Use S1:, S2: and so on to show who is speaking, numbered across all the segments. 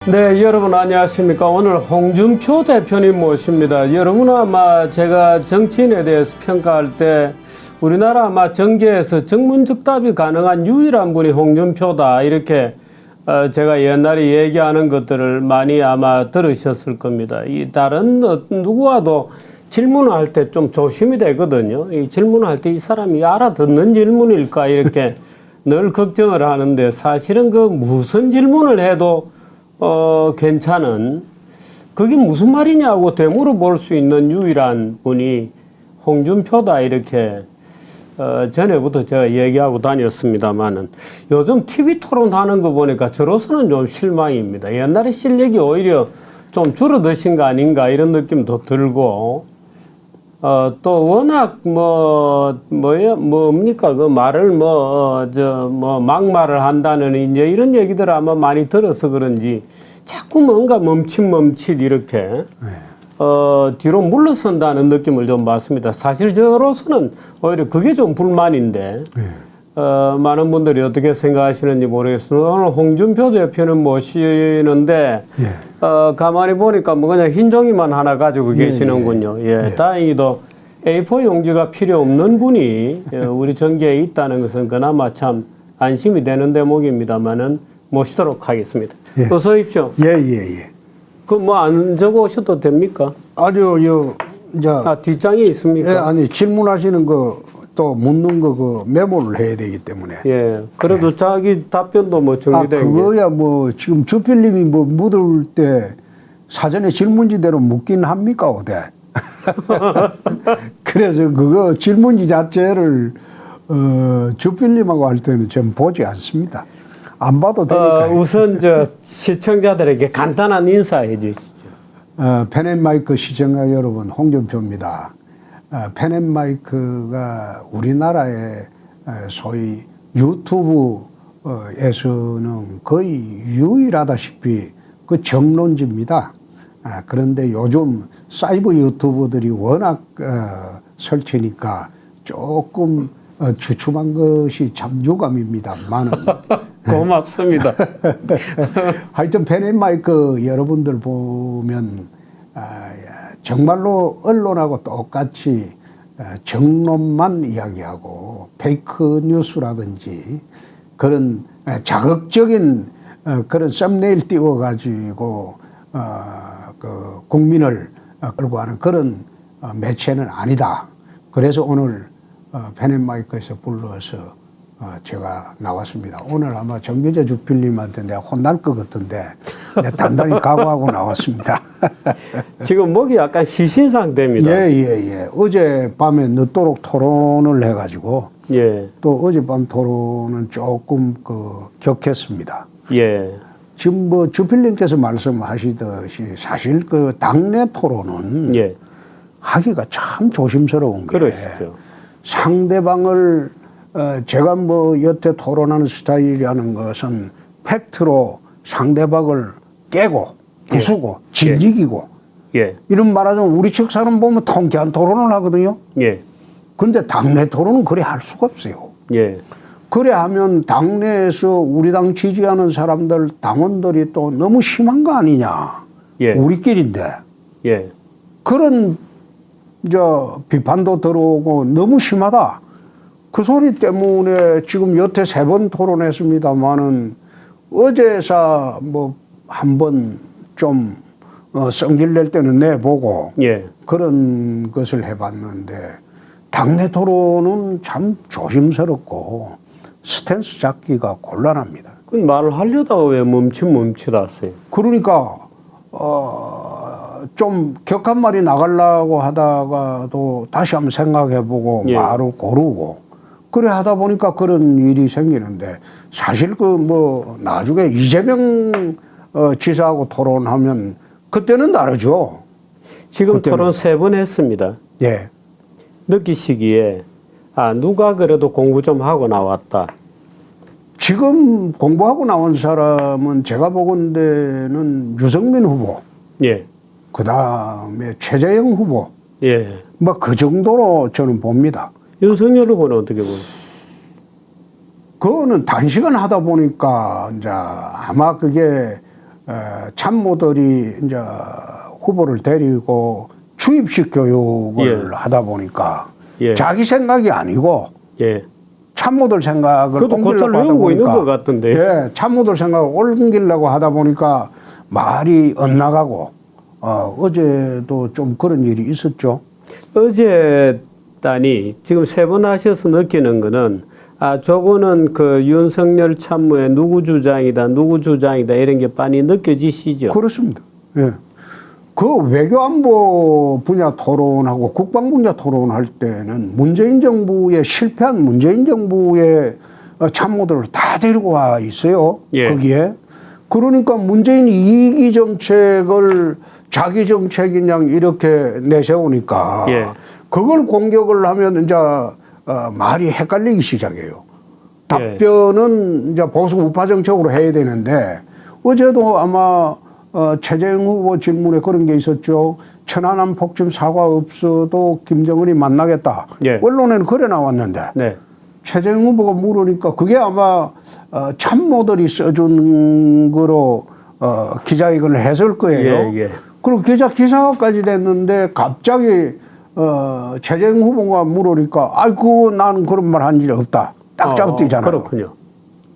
S1: 네, 여러분 안녕하십니까. 오늘 홍준표 대표님 모십니다. 여러분 아마 제가 정치인에 대해서 평가할 때 우리나라 아마 정계에서 정문즉답이 가능한 유일한 분이 홍준표다 이렇게 제가 옛날에 얘기하는 것들을 많이 아마 들으셨을 겁니다. 이 다른 누구와도 질문을 할 때 좀 조심이 되거든요. 이 질문을 할 때 이 사람이 알아듣는 질문일까 이렇게 늘 걱정을 하는데 사실은 그 무슨 질문을 해도 괜찮은, 그게 무슨 말이냐고 되물어볼 수 있는 유일한 분이 홍준표다 이렇게 전에부터 제가 얘기하고 다녔습니다만은 요즘 TV 토론하는 거 보니까 저로서는 좀 실망입니다. 옛날에 실력이 오히려 좀 줄어드신 거 아닌가 이런 느낌도 들고 또 워낙 뭡니까 그 말을 막말을 한다는 이제 이런 얘기들 아마 많이 들어서 그런지 자꾸 뭔가 멈칫 이렇게 뒤로 물러선다는 느낌을 좀 받습니다. 사실 저로서는 오히려 그게 좀 불만인데 많은 분들이 어떻게 생각하시는지 모르겠습니다. 오늘 홍준표 대표는 모시는데 가만히 보니까 뭐 그냥 흰 종이만 하나 가지고 계시는군요. 다행히도 A4 용지가 필요 없는 분이 우리 정계에 있다는 것은 그나마 참 안심이 되는 대목입니다만은 모시도록 하겠습니다. 어서 오십시오. 그 뭐 안 적어 오셔도 됩니까?
S2: 아니요, 이제
S1: 뒷장에 있습니까?
S2: 아니 질문하시는 거 또 묻는 거 그 메모를 해야 되기 때문에.
S1: 그래도 자기 답변도 뭐 정리된 게.
S2: 그거야 뭐 지금 주필님이 뭐 묻을 때 사전에 질문지대로 묻긴 합니까 어때? 그래서 그거 질문지 자체를 주필님하고 할 때는 좀 보지 않습니다. 안 봐도 되니까.
S1: 우선 시청자들에게 간단한 인사해 주시죠.
S2: 펜앤마이크 시청자 여러분, 홍준표입니다. 펜앤마이크가 우리나라의 소위 유튜브에서는 거의 유일하다시피 그 정론지입니다. 그런데 요즘 사이버 유튜버들이 워낙 설치니까 조금 주춤한 것이 참 유감입니다만은
S1: 고맙습니다.
S2: 하여튼 펜앤마이크 여러분들 보면 정말로 언론하고 똑같이 정론만 이야기하고 페이크 뉴스라든지 그런 자극적인 그런 썸네일 띄워가지고 그 국민을 끌고 가는 그런 매체는 아니다. 그래서 오늘 펜앤마이크에서 불러서 제가 나왔습니다. 오늘 아마 정규재 주필님한테 내가 혼날 것 같은데 내가 단단히 각오하고 나왔습니다.
S1: 지금 목이 약간 쉬신 상태입니다.
S2: 어젯밤에 늦도록 토론을 해가지고 또 어젯밤 토론은 조금 격했습니다. 지금 뭐 주필님께서 말씀하시듯이 사실 그 당내 토론은 하기가 참 조심스러운 게
S1: 그러시죠.
S2: 상대방을 제가 뭐 여태 토론하는 스타일이라는 것은 팩트로 상대방을 깨고 부수고 진지기고 이런 말하자면 우리 측 사람 보면 통쾌한 토론을 하거든요. 그런데 당내 토론은 그래 할 수가 없어요. 그래 하면 당내에서 우리 당 지지하는 사람들 당원들이 또 너무 심한 거 아니냐. 우리끼리인데 그런 비판도 들어오고 너무 심하다. 그 소리 때문에 지금 여태 3번 토론했습니다만은 어제사 뭐 한번 좀 성질 낼 때는 내보고 그런 것을 해봤는데 당내 토론은 참 조심스럽고 스탠스 잡기가 곤란합니다.
S1: 그 말을 하려다가 왜 멈칫하세요?
S2: 그러니까 좀 격한 말이 나가려고 하다가도 다시 한번 생각해보고 말을 고르고 그래 하다 보니까 그런 일이 생기는데 사실 나중에 이재명 지사하고 토론하면 그때는 다르죠.
S1: 지금
S2: 그때는.
S1: 토론 3번 했습니다. 느끼시기에 누가 그래도 공부 좀 하고 나왔다.
S2: 지금 공부하고 나온 사람은 제가 보건대는 유승민 후보, 그 다음에 최재형 후보, 뭐 그 정도로 저는 봅니다.
S1: 윤석열 후보는 어떻게 보세요?
S2: 그거는 단시간 하다 보니까 이제 아마 그게 참모들이 이제 후보를 데리고 주입식 교육을
S1: 예.
S2: 하다 보니까
S1: 예.
S2: 자기 생각이 아니고
S1: 예.
S2: 참모들 생각을
S1: 그것도 고철
S2: 옮기려고 하다
S1: 외우고 있는
S2: 보니까
S1: 것 같은데.
S2: 예, 참모들 생각을 옮기려고 하다 보니까 말이 엇나가고 어제도 좀 그런 일이 있었죠.
S1: 어제 단이 지금 세 번 하셔서 느끼는 거는 저거는 그 윤석열 참모의 누구 주장이다 이런 게 많이 느껴지시죠?
S2: 그렇습니다. 예. 그 외교안보 분야 토론하고 국방 분야 토론할 때는 문재인 정부의 실패한 문재인 정부의 참모들을 다 데리고 와 있어요.
S1: 예.
S2: 거기에. 그러니까 문재인이 이기 정책을 자기 정책인 양 이렇게 내세우니까
S1: 예.
S2: 그걸 공격을 하면 이제 말이 헷갈리기 시작해요.
S1: 예.
S2: 답변은 이제 보수 우파 정책으로 해야 되는데 어제도 아마 최재형 후보 질문에 그런 게 있었죠. 천안함 폭침 사과 없어도 김정은이 만나겠다.
S1: 예.
S2: 언론에는 그래 나왔는데
S1: 네.
S2: 최재형 후보가 물으니까 그게 아마 참모들이 써준 거로 기자회견을 했을 거예요.
S1: 예, 예.
S2: 그리고 기사화까지 됐는데 갑자기 최재형 후보가 물으니까 아이고 나는 그런 말 한 적이 없다. 딱 잡아뛰잖아요.
S1: 그렇군요.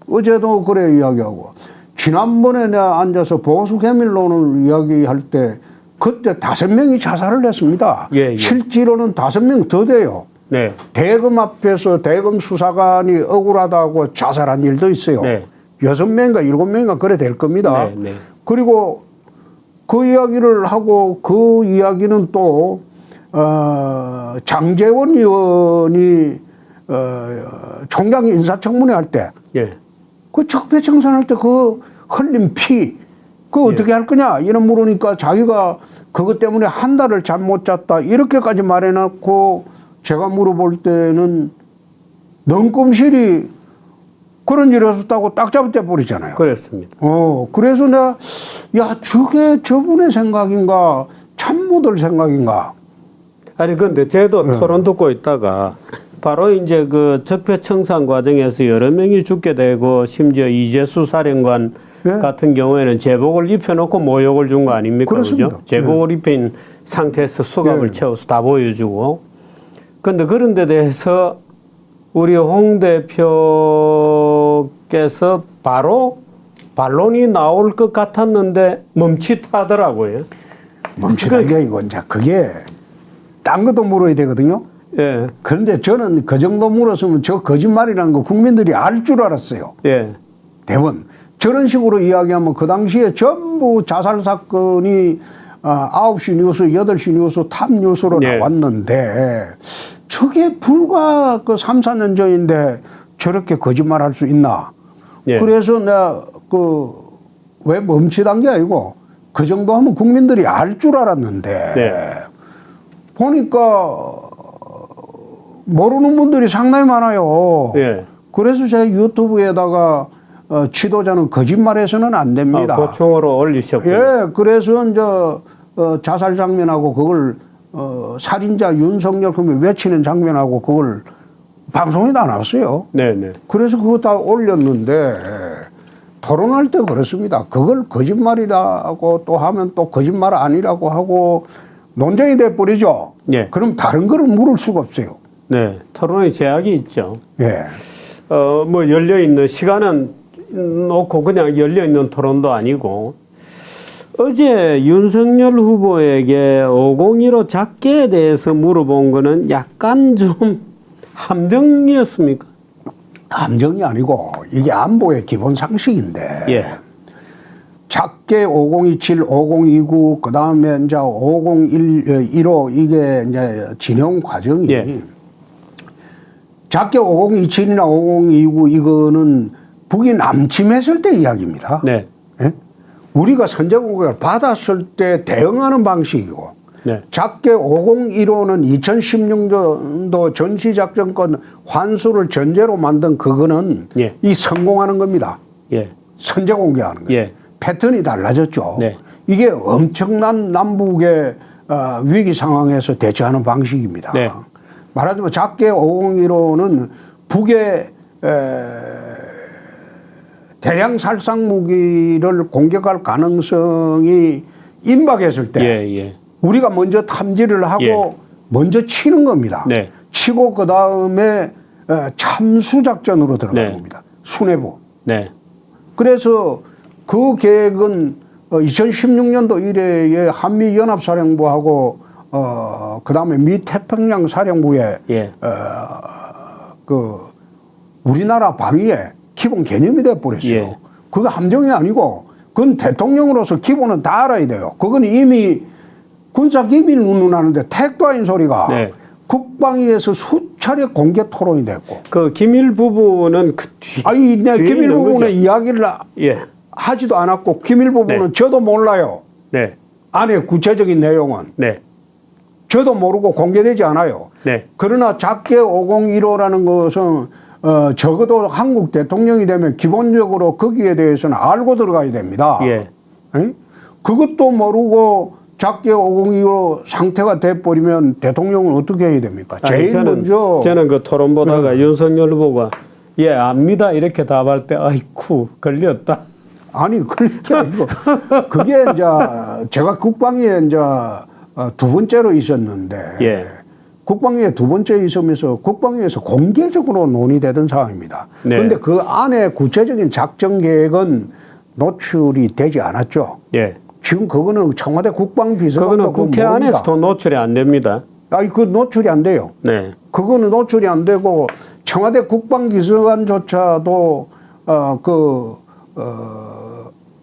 S2: 어제도 그래 이야기하고 지난번에 내가 앉아서 보수 개밀론을 이야기할 때 그때 5명이 자살을 했습니다.
S1: 예, 예.
S2: 실제로는 5명 더 돼요.
S1: 네.
S2: 대검 앞에서 대검 수사관이 억울하다고 자살한 일도 있어요.
S1: 네.
S2: 6명인가 7명인가 그래 될 겁니다.
S1: 네, 네.
S2: 그리고 그 이야기를 하고 그 이야기는 또 장제원 의원이 총장 인사청문회 할 때
S1: 예.
S2: 그 적폐청산할 때 그 흘린 피, 그거 어떻게 할 거냐? 이런 물으니까 자기가 그것 때문에 한 달을 잠 못 잤다. 이렇게까지 말해놓고 제가 물어볼 때는 넌꿈실이 그런 일이 없었다고 딱 잡아떼 버리잖아요.
S1: 그렇습니다.
S2: 그래서 내가, 야, 저게 저분의 생각인가? 참모들 생각인가?
S1: 아니, 근데 저도 토론 듣고 있다가 바로 이제 그 적폐청산 과정에서 여러 명이 죽게 되고 심지어 이재수 사령관
S2: 예.
S1: 같은 경우에는 제복을 입혀놓고 모욕을 준 거 아닙니까?
S2: 그렇습니다.
S1: 그죠? 제복을 입힌 상태에서 수갑을
S2: 예.
S1: 채워서 다 보여주고. 근데 그런 데 대해서 우리 홍 대표께서 바로 반론이 나올 것 같았는데 멈칫하더라고요.
S2: 멈칫한 게 이거 이제 그게 딴 것도 물어야 되거든요.
S1: 예,
S2: 그런데 저는 그 정도 물었으면 저 거짓말이라는 거 국민들이 알 줄 알았어요.
S1: 예,
S2: 대부분 저런 식으로 이야기하면 그 당시에 전부 자살 사건이 9시 뉴스, 8시 뉴스, 탑 뉴스로
S1: 예.
S2: 나왔는데 저게 불과 그 3, 4년 전인데 저렇게 거짓말 할 수 있나.
S1: 예.
S2: 그래서 내가 왜 멈칫한 게 아니고 그 정도 하면 국민들이 알 줄 알았는데
S1: 네.
S2: 보니까 모르는 분들이 상당히 많아요.
S1: 예.
S2: 그래서 제가 유튜브에다가 지도자는 거짓말해서는 안 됩니다.
S1: 보충으로 올리셨고요.
S2: 예, 그래서 이제 자살 장면하고 그걸 살인자 윤석열 그러면 외치는 장면하고 그걸 방송에 다 나왔어요.
S1: 네네.
S2: 그래서 그거 다 올렸는데 토론할 때 그렇습니다. 그걸 거짓말이라고 또 하면 또 거짓말 아니라고 하고 논쟁이 돼 버리죠.
S1: 예.
S2: 그럼 다른 거를 물을 수가 없어요.
S1: 네. 토론에 제약이 있죠.
S2: 예.
S1: 뭐 열려있는 시간은 놓고 그냥 열려있는 토론도 아니고 어제 윤석열 후보에게 501호 작계에 대해서 물어본 거는 약간 좀 함정이었습니까?
S2: 함정이 아니고 이게 안보의 기본 상식인데
S1: 예.
S2: 작게 5027, 5029, 그 다음에 이제 50115 이게 이제 진행 과정이
S1: 예.
S2: 작게 5027이나 5029 이거는 북이 남침했을 때 이야기입니다.
S1: 네.
S2: 예? 우리가 선제 공격을 받았을 때 대응하는 방식이고
S1: 네.
S2: 작게 5015는 2016년도 전시작전권 환수를 전제로 만든 그거는
S1: 예.
S2: 이 성공하는 겁니다.
S1: 예.
S2: 선제 공개하는 거예요.
S1: 예.
S2: 패턴이 달라졌죠.
S1: 네.
S2: 이게 엄청난 남북의 위기 상황에서 대처하는 방식입니다.
S1: 네.
S2: 말하자면 작게 5015는 북의 대량 살상 무기를 공격할 가능성이 임박했을 때
S1: 예, 예.
S2: 우리가 먼저 탐지를 하고
S1: 예.
S2: 먼저 치는 겁니다.
S1: 네.
S2: 치고 그 다음에 참수 작전으로 들어가는
S1: 네.
S2: 겁니다. 수뇌부.
S1: 네.
S2: 그래서 그 계획은 2016년도 이래에 한미연합사령부하고 그 다음에 미태평양 사령부에
S1: 예.
S2: 그 우리나라 방위의 기본 개념이 되어 버렸어요.
S1: 예.
S2: 그거 함정이 아니고 그건 대통령으로서 기본은 다 알아야 돼요. 그건 이미 군사 기밀 운운하는데 택도 아닌 소리가
S1: 네.
S2: 국방위에서 수차례 공개 토론이 됐고.
S1: 그 기밀 부분은 그 뒤.
S2: 아니, 내
S1: 뒤에
S2: 기밀
S1: 있는
S2: 부분은
S1: 거죠?
S2: 이야기를
S1: 예.
S2: 하지도 않았고 기밀 부분은
S1: 네.
S2: 저도 몰라요.
S1: 네.
S2: 안에 구체적인 내용은
S1: 네.
S2: 저도 모르고 공개되지 않아요.
S1: 네.
S2: 그러나 작게 5015라는 것은 적어도 한국 대통령이 되면 기본적으로 거기에 대해서는 알고 들어가야 됩니다.
S1: 예.
S2: 에? 그것도 모르고 작게 5015 상태가 돼버리면 대통령은 어떻게 해야 됩니까? 제일 먼저
S1: 저는 그 토론 보다가 윤석열 후보가 예, 압니다. 이렇게 답할 때 아이쿠 걸렸다.
S2: 아니 그게 아니고 그게 이제 제가 국방위에 이제 두 번째로 있었는데
S1: 예.
S2: 국방위에 두 번째 있으면서 국방위에서 공개적으로 논의되던 사항입니다.
S1: 네.
S2: 그런데 그 안에 구체적인 작전 계획은 노출이 되지 않았죠.
S1: 예.
S2: 지금 그거는 청와대 국방비서관
S1: 그거는 국회 안에서도 노출이 안 됩니다.
S2: 아니 그 노출이 안 돼요.
S1: 네.
S2: 그거는 노출이 안 되고 청와대 국방비서관조차도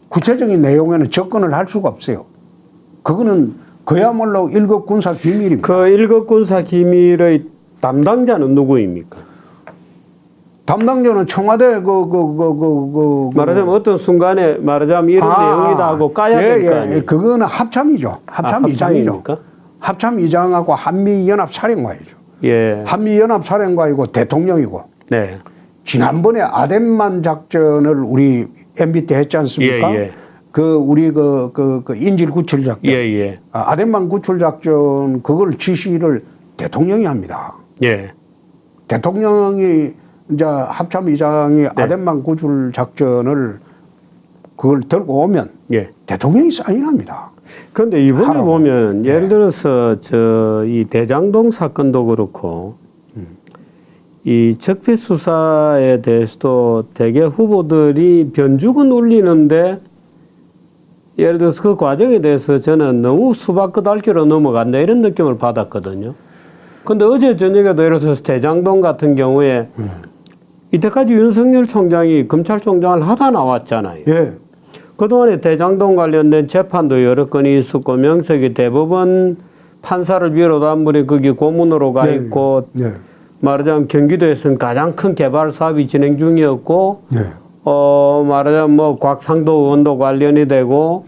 S2: 구체적인 내용에는 접근을 할 수가 없어요. 그거는 그야말로 1급 군사 기밀입니다.
S1: 그 1급 군사 기밀의 담당자는 누구입니까?
S2: 담당자는 청와대
S1: 말하자면 어떤 순간에 말하자면 이런 내용이다 하고 까야 될 거 아니에요?
S2: 그거는 합참이죠. 합참이장이죠.
S1: 합참입니까?
S2: 합참이장하고 한미연합사령관이죠.
S1: 예.
S2: 한미연합사령관이고 대통령이고.
S1: 네.
S2: 지난번에 아덴만 작전을 우리 MB 때 했지 않습니까?
S1: 예, 예.
S2: 우리 인질 구출 작전.
S1: 예, 예.
S2: 아덴만 구출 작전 그걸 지시를 대통령이 합니다.
S1: 예.
S2: 대통령이 이제 합참의장이 아덴만 구출 작전을 그걸 들고 오면
S1: 예.
S2: 대통령이 사인합니다.
S1: 그런데 이번에
S2: 하라고.
S1: 보면 예를 들어서 이 대장동 사건도 그렇고 이 적폐 수사에 대해서도 대개 후보들이 변죽은 울리는데 예를 들어서 그 과정에 대해서 저는 너무 수박 끄달기로 넘어간다 이런 느낌을 받았거든요. 근데 어제 저녁에도 예를 들어서 대장동 같은 경우에 이때까지 윤석열 총장이 검찰총장을 하다 나왔잖아요.
S2: 예.
S1: 그동안에 대장동 관련된 재판도 여러 건이 있었고 명색이 대법원 판사를 비롯한 분이 거기 고문으로 가 있고
S2: 네.
S1: 말하자면 경기도에서는 가장 큰 개발 사업이 진행 중이었고
S2: 네.
S1: 말하자면 뭐 곽상도 의원도 관련이 되고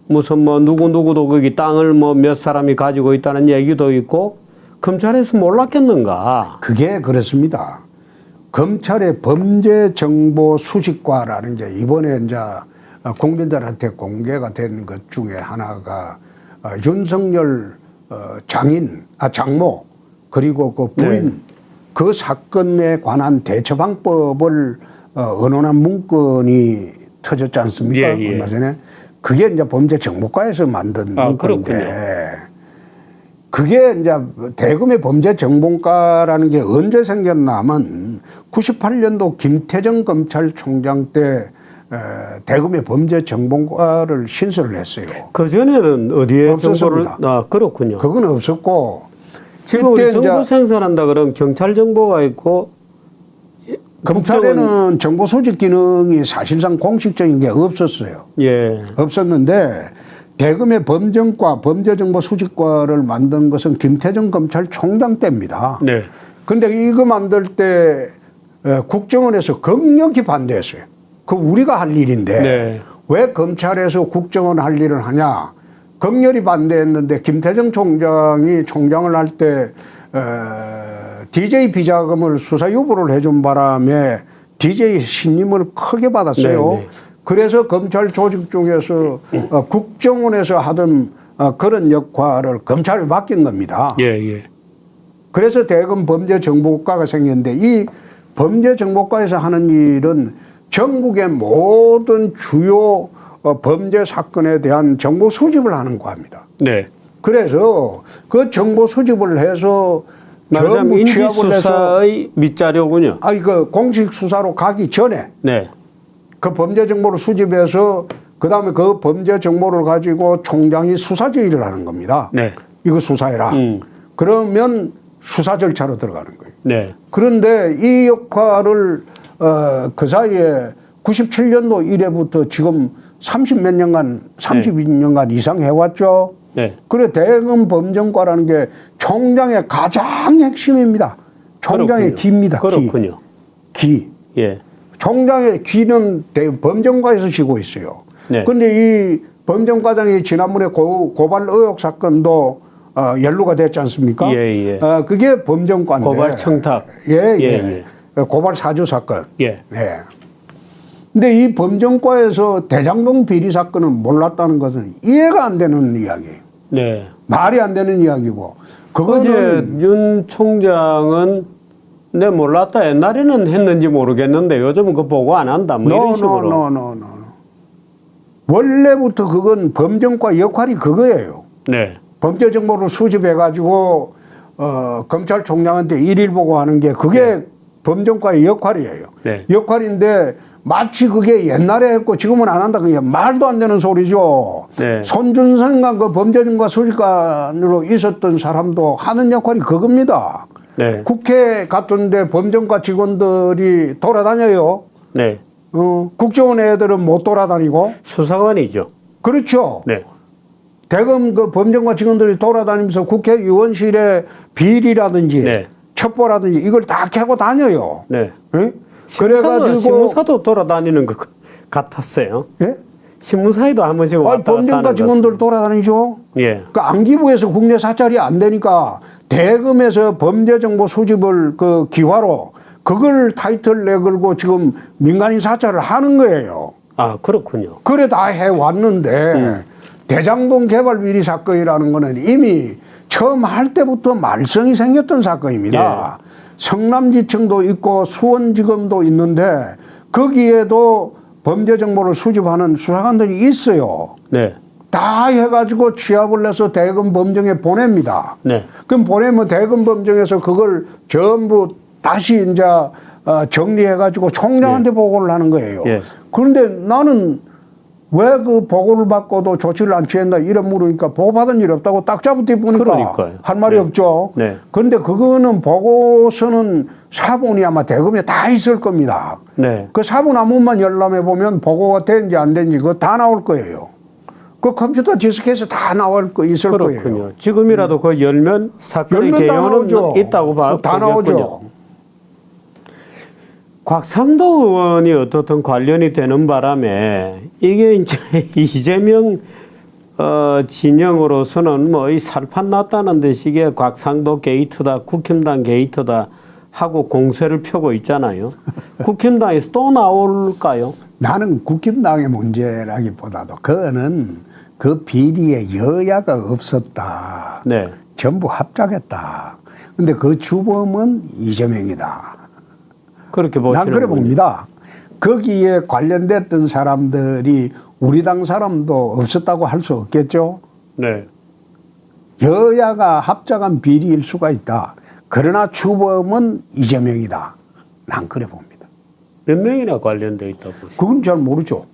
S1: 무슨 뭐 누구누구도 거기 땅을 뭐 몇 사람이 가지고 있다는 얘기도 있고 검찰에서 몰랐겠는가?
S2: 그게 그렇습니다. 검찰의 범죄정보 수집과라는 게 이번에 이제 국민들한테 공개가 된 것 중에 하나가 윤석열 장모 그리고 그 부인
S1: 네.
S2: 그 사건에 관한 대처 방법을 언론한 문건이 터졌지 않습니까?
S1: 예, 예.
S2: 얼마 전에 그게 이제 범죄정보과에서 만든 문건인데
S1: 그렇군요.
S2: 그게 이제 대검의 범죄정보과라는 게 언제 생겼냐면 98년도 김태정 검찰총장 때 대검의 범죄정보과를 신설을 했어요.
S1: 그 전에는 어디에
S2: 없었습니다.
S1: 정보를 그렇군요.
S2: 그건 없었고
S1: 지금 우리
S2: 그때
S1: 정보
S2: 이제
S1: 생산한다 그러면 경찰 정보가 있고
S2: 검찰에는 정보 수집 기능이 사실상 공식적인 게 없었어요.
S1: 예.
S2: 없었는데 대검의 범정과 범죄정보 수집과를 만든 것은 김태정 검찰총장 때입니다.
S1: 네.
S2: 근데 이거 만들 때 국정원에서 강력히 반대했어요. 그 우리가 할 일인데
S1: 네.
S2: 왜 검찰에서 국정원 할 일을 하냐. 강렬히 반대했는데 김태정 총장이 총장을 할 때 DJ 비자금을 수사 유보를 해준 바람에 DJ 신임을 크게 받았어요.
S1: 네, 네.
S2: 그래서 검찰 조직 중에서 국정원에서 하던 그런 역할을 검찰에 맡긴 겁니다.
S1: 예, 예.
S2: 그래서 대검 범죄정보과가 생겼는데 이 범죄정보과에서 하는 일은 전국의 모든 주요 범죄 사건에 대한 정보 수집을 하는 과입니다.
S1: 네.
S2: 그래서 그 정보 수집을 해서
S1: 말하자면
S2: 전부 취합을 해서
S1: 인지수사의 밑자료군요.
S2: 그 공식 수사로 가기 전에
S1: 네.
S2: 그 범죄 정보를 수집해서 그다음에 그 범죄 정보를 가지고 총장이 수사 지휘를 하는 겁니다.
S1: 네.
S2: 이거 수사해라. 그러면 수사 절차로 들어가는 거예요.
S1: 네.
S2: 그런데 이 역할을 그 사이에 97년도 이래부터 지금 30몇 년간, 32년간 이상 해왔죠.
S1: 네.
S2: 그래 대검 범정과라는 게 총장의 가장 핵심입니다. 총장의
S1: 그렇군요.
S2: 기입니다.
S1: 그렇군요.
S2: 기.
S1: 예.
S2: 총장의 기는 범정과에서 지고 있어요.
S1: 네.
S2: 그런데 이 범정과장이 지난번에 고발 의혹 사건도 연루가 됐지 않습니까?
S1: 예, 예.
S2: 그게 범정과인데.
S1: 고발 청탁.
S2: 예, 예.
S1: 예,
S2: 고발 사주 사건.
S1: 예.
S2: 네. 근데 이 범정과에서 대장동 비리 사건을 몰랐다는 것은 이해가 안 되는 이야기예요.
S1: 네.
S2: 말이 안 되는 이야기고.
S1: 그거는
S2: 그거는
S1: 윤 총장은 내 몰랐다. 옛날에는 했는지 모르겠는데 요즘은 그거 보고 안 한다. 뭐 이런 식으로.
S2: no. 원래부터 그건 범정과 역할이 그거예요.
S1: 네.
S2: 범죄 정보를 수집해가지고 검찰총장한테 일일 보고하는 게 그게 범정과의 역할이에요.
S1: 네.
S2: 역할인데 마치 그게 옛날에 했고 지금은 안 한다. 그게 말도 안 되는 소리죠.
S1: 네.
S2: 손준성과 그 범죄정보 수집관으로 있었던 사람도 하는 역할이 그겁니다.
S1: 네.
S2: 국회 갔던데 범정과 직원들이 돌아다녀요.
S1: 네.
S2: 국정원 애들은 못 돌아다니고.
S1: 수사관이죠.
S2: 그렇죠.
S1: 네.
S2: 대검 그 범정과 직원들이 돌아다니면서 국회의원실에 비리라든지
S1: 네.
S2: 첩보라든지 이걸 다 캐고 다녀요.
S1: 네.
S2: 예?
S1: 신문사도 돌아다니는 것 같았어요.
S2: 예?
S1: 신문사에도 한 번씩 왔다 갔다
S2: 범정과
S1: 하는
S2: 직원들
S1: 것
S2: 돌아다니죠.
S1: 예.
S2: 그 안기부에서 국내 사찰이 안 되니까 대검에서 범죄 정보 수집을 그 기화로 그걸 타이틀 내걸고 지금 민간인 사찰을 하는 거예요.
S1: 아, 그렇군요.
S2: 그래 다 해왔는데 대장동 개발 비리 사건이라는 거는 이미 처음 할 때부터 말썽이 생겼던 사건입니다. 성남지청도 있고 수원지검도 있는데 거기에도 범죄 정보를 수집하는 수사관들이 있어요.
S1: 네.
S2: 다 해가지고 취합을 해서 대검 범정에 보냅니다.
S1: 네.
S2: 그럼 보내면 대검 범정에서 그걸 전부 다시 이제 정리해가지고 총장한테 보고를 하는 거예요.
S1: 예.
S2: 그런데 나는 왜 그 보고를 받고도 조치를 안 취했나 이런 물으니까 보고받은 일 없다고 딱 잡아뒤 보니까
S1: 그러니까요.
S2: 할 말이
S1: 네.
S2: 없죠.
S1: 네.
S2: 그런데 그거는 보고서는 사본이 아마 대검에 다 있을 겁니다.
S1: 네.
S2: 그 사본 한번만 열람해 보면 보고가 된지 안 된지 그거 다 나올 거예요. 그 컴퓨터 디스크에서 다 나올 거 있을
S1: 그렇군요.
S2: 거예요.
S1: 지금이라도 그거 열면 사건의
S2: 열면 다
S1: 개요는
S2: 나오죠.
S1: 있다고
S2: 다 나오죠.
S1: 곽상도 의원이 어떻든 관련이 되는 바람에 이게 이제 이재명 진영으로서는 뭐 이 살판 났다는 듯이 이게 곽상도 게이트다, 국힘당 게이트다 하고 공세를 펴고 있잖아요. 국힘당에서 또 나올까요?
S2: 나는 국힘당의 문제라기보다도 그거는 그 비리에 여야가 없었다.
S1: 네.
S2: 전부 합작했다. 근데 그 주범은 이재명이다.
S1: 그렇게 보시는
S2: 난 그래 봅니다. 거기에 관련됐던 사람들이 우리 당 사람도 없었다고 할 수 없겠죠.
S1: 네.
S2: 여야가 합작한 비리일 수가 있다. 그러나 주범은 이재명이다. 난 그래 봅니다.
S1: 몇 명이나 관련돼 있다고 보시죠?
S2: 그건 잘 모르죠.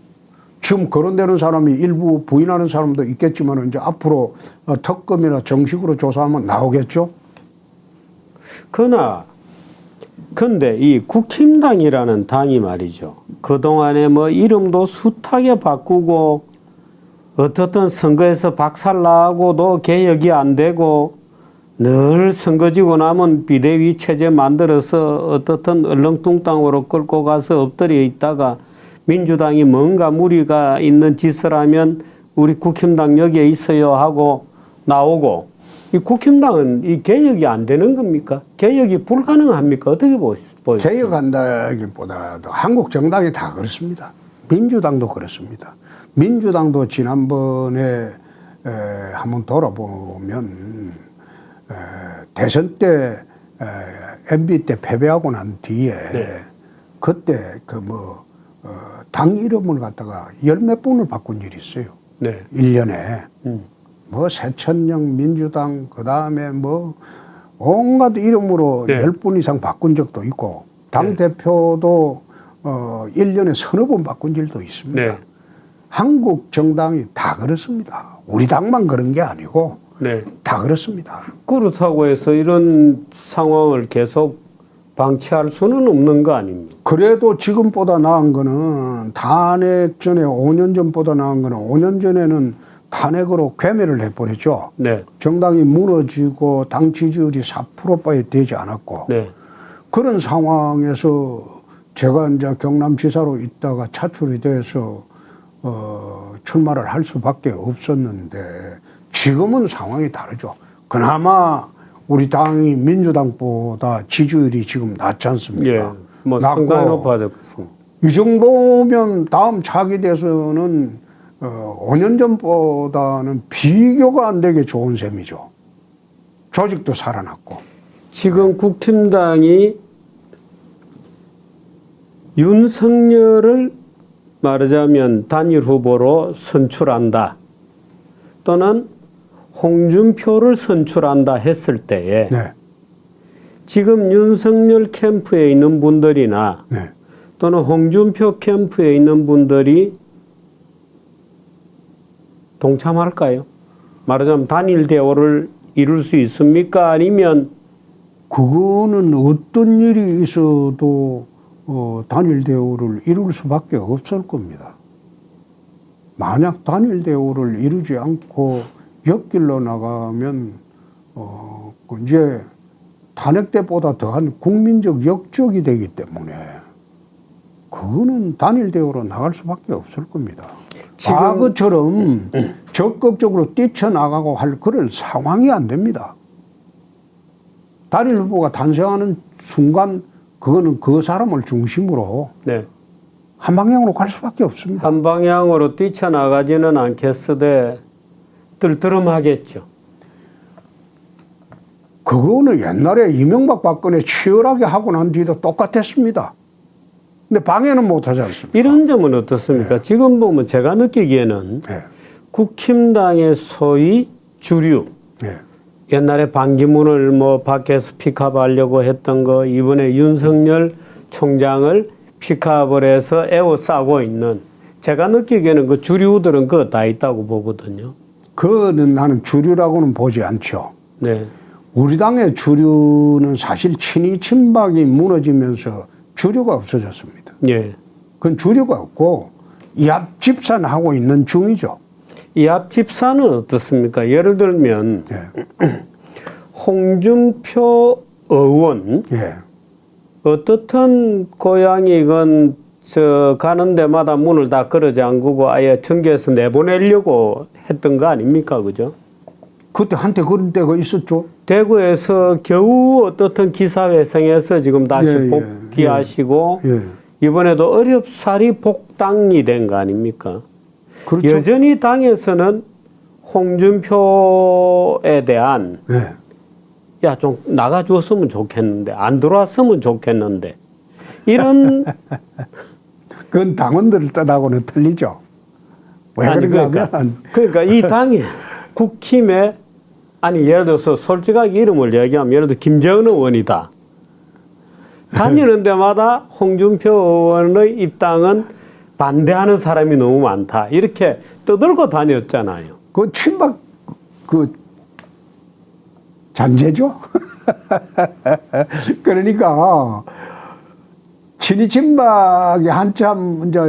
S2: 지금 거론되는 사람이 일부 부인하는 사람도 있겠지만 이제 앞으로 특검이나 정식으로 조사하면 나오겠죠.
S1: 근데 이 국힘당이라는 당이 말이죠. 그동안에 뭐 이름도 숱하게 바꾸고 어떻든 선거에서 박살나고도 개혁이 안 되고 늘 선거지고 나면 비대위 체제 만들어서 어떻든 얼렁뚱땅으로 끌고 가서 엎드려 있다가 민주당이 뭔가 무리가 있는 짓을 하면 우리 국힘당 여기에 있어요 하고 나오고 이 국힘당은 이 개혁이 안 되는 겁니까? 개혁이 불가능합니까? 어떻게 보시죠?
S2: 개혁한다기보다도 한국 정당이 다 그렇습니다. 민주당도 그렇습니다. 민주당도 지난번에 한번 돌아보면 대선 때 MB 때 패배하고 난 뒤에
S1: 네.
S2: 그때 그 뭐 당 이름을 갖다가 열 몇 번을 바꾼 일이 있어요.
S1: 네.
S2: 1년에. 뭐 새천령 민주당 그다음에 뭐 온갖 이름으로
S1: 네.
S2: 10번 이상 바꾼 적도 있고 당
S1: 네.
S2: 대표도 1년에 서너 번 바꾼 일도 있습니다.
S1: 네.
S2: 한국 정당이 다 그렇습니다. 우리 당만 그런 게 아니고
S1: 네.
S2: 다 그렇습니다.
S1: 그렇다고 해서 이런 상황을 계속 방치할 수는 없는 거 아닙니까?
S2: 그래도 지금보다 나은 거는 탄핵 전에 5년 전보다 나은 거는 5년 전에는 탄핵으로 괴멸을 해버렸죠.
S1: 네.
S2: 정당이 무너지고 당 지지율이 4%밖에 되지 않았고
S1: 네.
S2: 그런 상황에서 제가 이제 경남지사로 있다가 차출이 돼서 출마를 할 수밖에 없었는데 지금은 상황이 다르죠. 그나마 우리 당이 민주당보다 지지율이 지금 낮지 않습니까?
S1: 예. 뭐
S2: 낮고
S1: 상당히 높아졌습니다.
S2: 이 정도면 다음 차기 대선은 5년 전보다는 비교가 안 되게 좋은 셈이죠. 조직도 살아났고.
S1: 지금 국힘당이 윤석열을 말하자면 단일 후보로 선출한다 또는 홍준표를 선출한다 했을 때에
S2: 네.
S1: 지금 윤석열 캠프에 있는 분들이나
S2: 네.
S1: 또는 홍준표 캠프에 있는 분들이 동참할까요? 말하자면 단일 대우를 이룰 수 있습니까? 아니면
S2: 그거는 어떤 일이 있어도 단일 대우를 이룰 수밖에 없을 겁니다. 만약 단일 대우를 이루지 않고 옆길로 나가면 이제 탄핵 때보다 더한 국민적 역적이 되기 때문에 그거는 단일 대우로 나갈 수밖에 없을 겁니다.
S1: 지금
S2: 과거처럼 적극적으로 뛰쳐나가고 할 그런 상황이 안 됩니다. 단일 후보가 탄생하는 순간 그거는 그 사람을 중심으로
S1: 네.
S2: 한 방향으로 갈 수밖에 없습니다.
S1: 한 방향으로 뛰쳐나가지는 않겠으되 뜰뜨름하겠죠.
S2: 그거는 옛날에 이명박 박근혜 치열하게 하고 난 뒤도 똑같았습니다. 근데 방해는 못하지 않습니까?
S1: 이런 점은 어떻습니까? 지금 보면 제가 느끼기에는
S2: 네.
S1: 국힘당의 소위 주류,
S2: 네.
S1: 옛날에 반기문을 뭐 밖에서 픽업하려고 했던 거, 이번에 윤석열 총장을 픽업을 해서 에워싸고 있는, 제가 느끼기에는 그 주류들은 그거 다 있다고 보거든요.
S2: 그거는 나는 주류라고는 보지 않죠.
S1: 네.
S2: 우리 당의 주류는 사실 친이 친박이 무너지면서 주류가 없어졌습니다.
S1: 예.
S2: 그건 주류가 없고 이합집산하고 있는 중이죠.
S1: 이 앞집사는 어떻습니까? 예를 들면
S2: 예.
S1: 홍준표 의원
S2: 예.
S1: 어떻든 고향이건 저 가는 데마다 문을 다 걸어 잠그고 아예 청계에서 내보내려고 했던 거 아닙니까? 그죠?
S2: 그때 한때 그런 때가 있었죠.
S1: 대구에서 겨우 어떻든 기사회생해서 지금 다시
S2: 예, 예,
S1: 복귀하시고
S2: 예.
S1: 이번에도 어렵사리 복당이 된 거 아닙니까?
S2: 그렇죠.
S1: 여전히 당에서는 홍준표에 대한
S2: 예.
S1: 야, 좀 나가주었으면 좋겠는데 안 들어왔으면 좋겠는데 이런
S2: 그건 당원들을 뜻하고는 틀리죠. 왜
S1: 아니,
S2: 그런가 하면
S1: 그러니까 이 당에 국힘에 아니 예를 들어서 솔직하게 이름을 얘기하면 예를 들어 김재원 의원이다. 다니는 데마다 홍준표 의원의 입당은 반대하는 사람이 너무 많다. 이렇게 떠들고 다녔잖아요.
S2: 그 친박 그 잔재죠. 그러니까 친이 친박이 한참 이제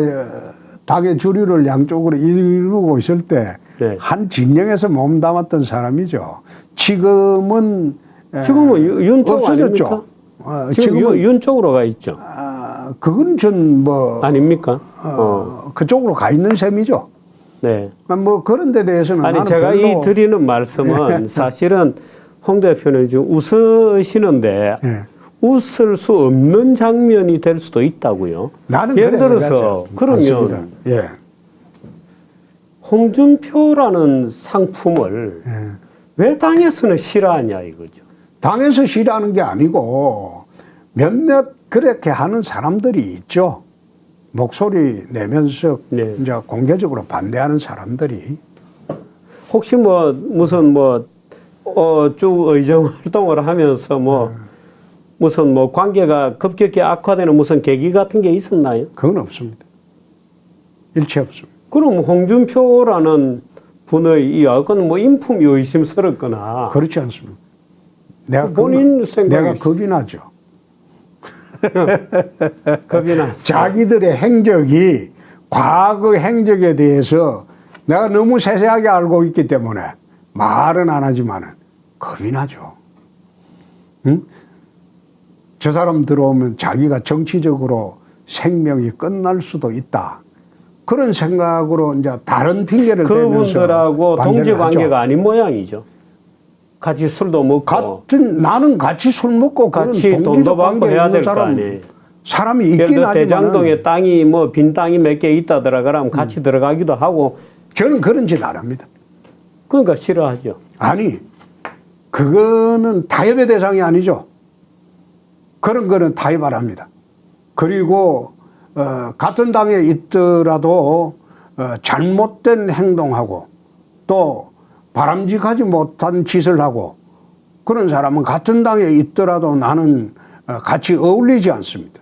S2: 당의 주류를 양쪽으로 이루고 있을 때 한
S1: 네.
S2: 진영에서 몸담았던 사람이죠. 지금은
S1: 윤 쪽
S2: 없어졌죠.
S1: 아닙니까? 지금 윤 쪽으로 가 있죠.
S2: 그건 전 뭐
S1: 아닙니까?
S2: 그쪽으로 가 있는 셈이죠.
S1: 네.
S2: 뭐 그런 데 대해서는
S1: 아니
S2: 나는
S1: 제가
S2: 별로
S1: 이 드리는 말씀은 사실은 홍 대표는 지금 웃으시는데
S2: 예.
S1: 웃을 수 없는 장면이 될 수도 있다고요.
S2: 나는
S1: 예를
S2: 그래
S1: 들어서
S2: 생각하죠.
S1: 그러면
S2: 맞습니다. 예.
S1: 홍준표라는 상품을
S2: 예.
S1: 왜 당에서는 싫어하냐 이거죠.
S2: 당에서 싫어하는 게 아니고 몇몇 그렇게 하는 사람들이 있죠. 목소리 내면서
S1: 네.
S2: 이제 공개적으로 반대하는 사람들이
S1: 혹시 뭐 무슨 쭉 의정 활동을 하면서 무슨 관계가 급격히 악화되는 무슨 계기 같은 게 있었나요?
S2: 그건 없습니다. 일체 없습니다.
S1: 그럼 홍준표라는 분의 이 약간 인품이 의심스럽거나
S2: 그렇지 않습니다. 내가
S1: 본인 생각이
S2: 내가 겁이 나죠.
S1: 겁이 나.
S2: 자기들의 행적이 과거 행적에 대해서 내가 너무 세세하게 알고 있기 때문에 말은 안 하지만은 겁이 나죠. 응? 저 사람 들어오면 자기가 정치적으로 생명이 끝날 수도 있다. 그런 생각으로 이제 다른 핑계를 대면서
S1: 그분들하고 동지
S2: 반대를 하죠.
S1: 관계가 아닌 모양이죠. 같이 술도 먹고
S2: 나는 같이 술 먹고
S1: 같이
S2: 그런
S1: 돈도
S2: 동지적
S1: 받고
S2: 관계에
S1: 해야
S2: 있는
S1: 될 거
S2: 사람,
S1: 아니에요.
S2: 사람이
S1: 예를
S2: 있긴
S1: 들어
S2: 하지만
S1: 대장동에 땅이 빈 땅이 몇 개 있다더라 그러면 같이 들어가기도 하고
S2: 저는 그런 짓 안 합니다.
S1: 그러니까 싫어하죠.
S2: 아니 그거는 타협의 대상이 아니죠. 그런 거는 타협 안 합니다. 그리고 같은 당에 있더라도 잘못된 행동하고 또 바람직하지 못한 짓을 하고 그런 사람은 같은 당에 있더라도 나는 같이 어울리지 않습니다.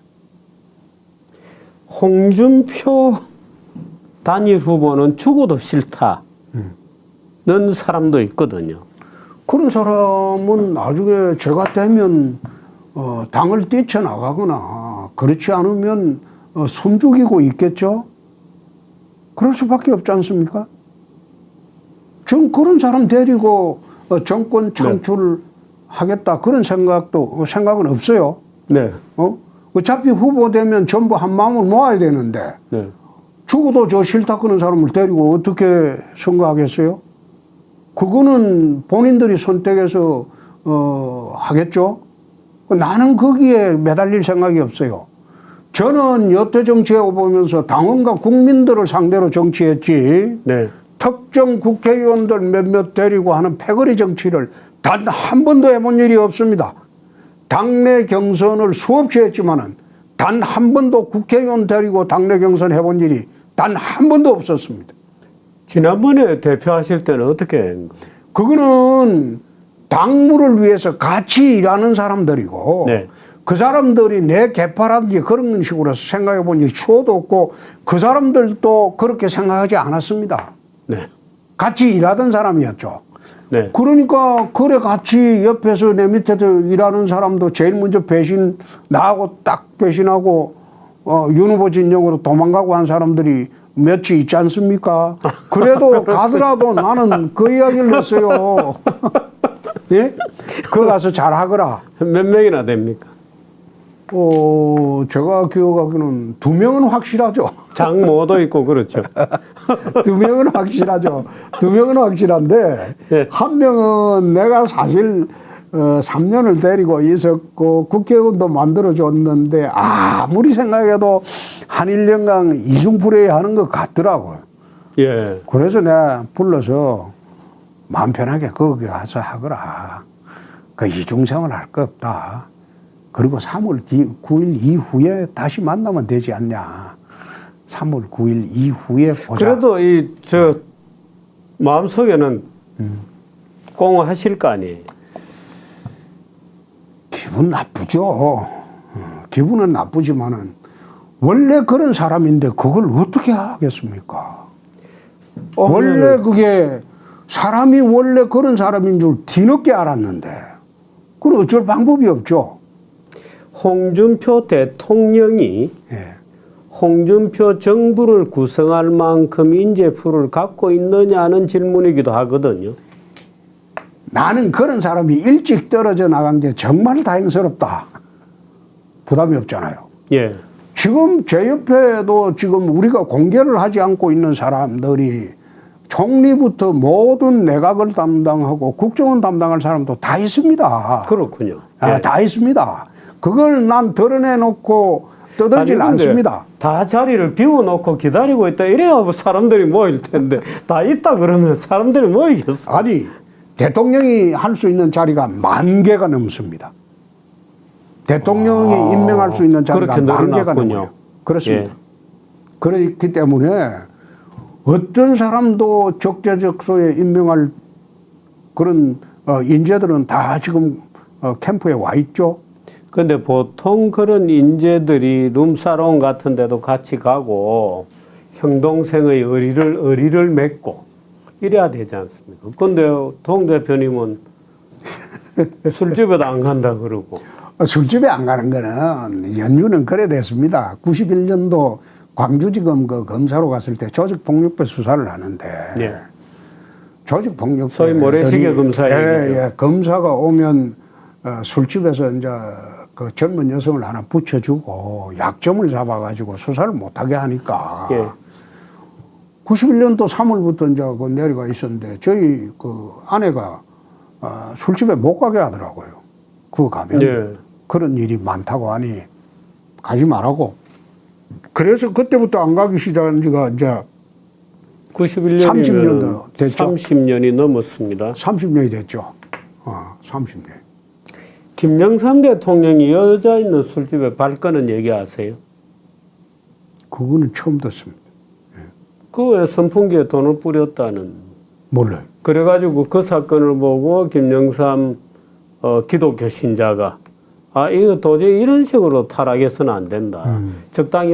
S1: 홍준표 단일 후보는 죽어도 싫다는 사람도 있거든요.
S2: 그런 사람은 나중에 제가 되면 당을 뛰쳐나가거나 그렇지 않으면 숨죽이고 있겠죠. 그럴 수밖에 없지 않습니까? 전 그런 사람 데리고 정권 창출하겠다 그런 생각은 없어요.
S1: 네.
S2: 어차피 후보 되면 전부 한 마음을 모아야 되는데
S1: 네.
S2: 죽어도 저 싫다 그런 사람을 데리고 어떻게 선거하겠어요? 그거는 본인들이 선택해서 하겠죠. 나는 거기에 매달릴 생각이 없어요. 저는 여태 정치에 보면서 당원과 국민들을 상대로 정치했지
S1: 네.
S2: 특정 국회의원들 몇몇 데리고 하는 패거리 정치를 단 한 번도 해본 일이 없습니다. 당내 경선을 수없이 했지만은 단 한 번도 국회의원 데리고 당내 경선 해본 일이 단 한 번도 없었습니다.
S1: 지난번에 대표하실 때는 어떻게 한 거예요?
S2: 그거는 당무를 위해서 같이 일하는 사람들이고
S1: 네.
S2: 그 사람들이 내 개파라든지 그런 식으로 생각해 보니 추호도 없고 그 사람들도 그렇게 생각하지 않았습니다.
S1: 네.
S2: 같이 일하던 사람이었죠.
S1: 네.
S2: 그러니까 그래 같이 옆에서 내 밑에서 일하는 사람도 제일 먼저 배신 나하고 딱 배신하고 윤 후보 진영으로 도망가고 한 사람들이 몇이 있지 않습니까? 그래도 가더라도 나는 그 이야기를 했어요. 예? 그거 가서 잘하거라.
S1: 몇 명이나 됩니까?
S2: 제가 기억하기로는 2명은 확실하죠.
S1: 장모도 있고 그렇죠.
S2: 2명은 확실하죠. 2명은 확실한데
S1: 예.
S2: 한 명은 내가 사실 3년을 데리고 있었고 국회의원도 만들어줬는데 아무리 생각해도 한일연강 이중플레이 하는 것 같더라고요.
S1: 예.
S2: 그래서 내가 불러서 마음 편하게 거기 가서 하거라. 그 이중생활 할 거 없다. 그리고 3월 9일 이후에 다시 만나면 되지 않냐. 3월 9일 이후에 보자.
S1: 그래도 마음속에는 공허하실 거 아니에요.
S2: 기분 나쁘죠. 기분은 나쁘지만은 원래 그런 사람인데 그걸 어떻게 하겠습니까? 원래 그게 사람이 원래 그런 사람인 줄 뒤늦게 알았는데 그걸 어쩔 방법이 없죠.
S1: 홍준표 대통령이
S2: 예.
S1: 홍준표 정부를 구성할 만큼 인재풀을 갖고 있느냐는 질문이기도 하거든요.
S2: 나는 그런 사람이 일찍 떨어져 나간 게 정말 다행스럽다. 부담이 없잖아요.
S1: 예.
S2: 지금 제 옆에도 지금 우리가 공개를 하지 않고 있는 사람들이 총리부터 모든 내각을 담당하고 국정원 담당할 사람도 다 있습니다.
S1: 그렇군요.
S2: 아,
S1: 예.
S2: 다 있습니다. 그걸 난 드러내놓고 떠들질
S1: 아니, 근데
S2: 않습니다.
S1: 다 자리를 비워놓고 기다리고 있다. 이래야 사람들이 모일 텐데 다 있다 그러면 사람들이 모이겠어.
S2: 아니 대통령이 할 수 있는 자리가 10,000개가 넘습니다. 대통령이 임명할 수 있는 자리가
S1: 그렇게
S2: 10,000개가
S1: 늘어났군요.
S2: 넘어요. 그렇습니다.
S1: 예.
S2: 그렇기 때문에 어떤 사람도 적재적소에 임명할 그런 인재들은 다 지금 캠프에 와 있죠.
S1: 근데 보통 그런 인재들이 룸사롱 같은 데도 같이 가고 형동생의 의리를 맺고 이래야 되지 않습니까? 근데 동 대표님은 술집에도 안 간다 그러고.
S2: 술집에 안 가는 거는 연유는 그래 됐습니다. 91년도 광주지검 그 검사로 갔을 때 조직폭력배 수사를 하는데
S1: 예.
S2: 조직폭력배
S1: 소위 모래시계 검사 얘기죠.
S2: 예, 검사가 오면 술집에서 이제 그 젊은 여성을 하나 붙여주고 약점을 잡아가지고 수사를 못하게 하니까
S1: 예.
S2: 91년도 3월부터 이제 그 내려가 있었는데 저희 그 아내가 술집에 못 가게 하더라고요. 그거 가면
S1: 예.
S2: 그런 일이 많다고 하니 가지 말라고. 그래서 그때부터 안 가기 시작한 지가 이제
S1: 91년이면
S2: 30년도 됐죠.
S1: 30년이 넘었습니다.
S2: 30년이 됐죠. 30년.
S1: 김영삼 대통령이 여자 있는 술집에 발끈은 얘기하세요?
S2: 그거는 처음 듣습니다.
S1: 그 왜 선풍기에 돈을 뿌렸다는.
S2: 몰라요.
S1: 그래가지고 그 사건을 보고 김영삼 기독교 신자가 이거 도저히 이런 식으로 타락해서는 안 된다. 적당히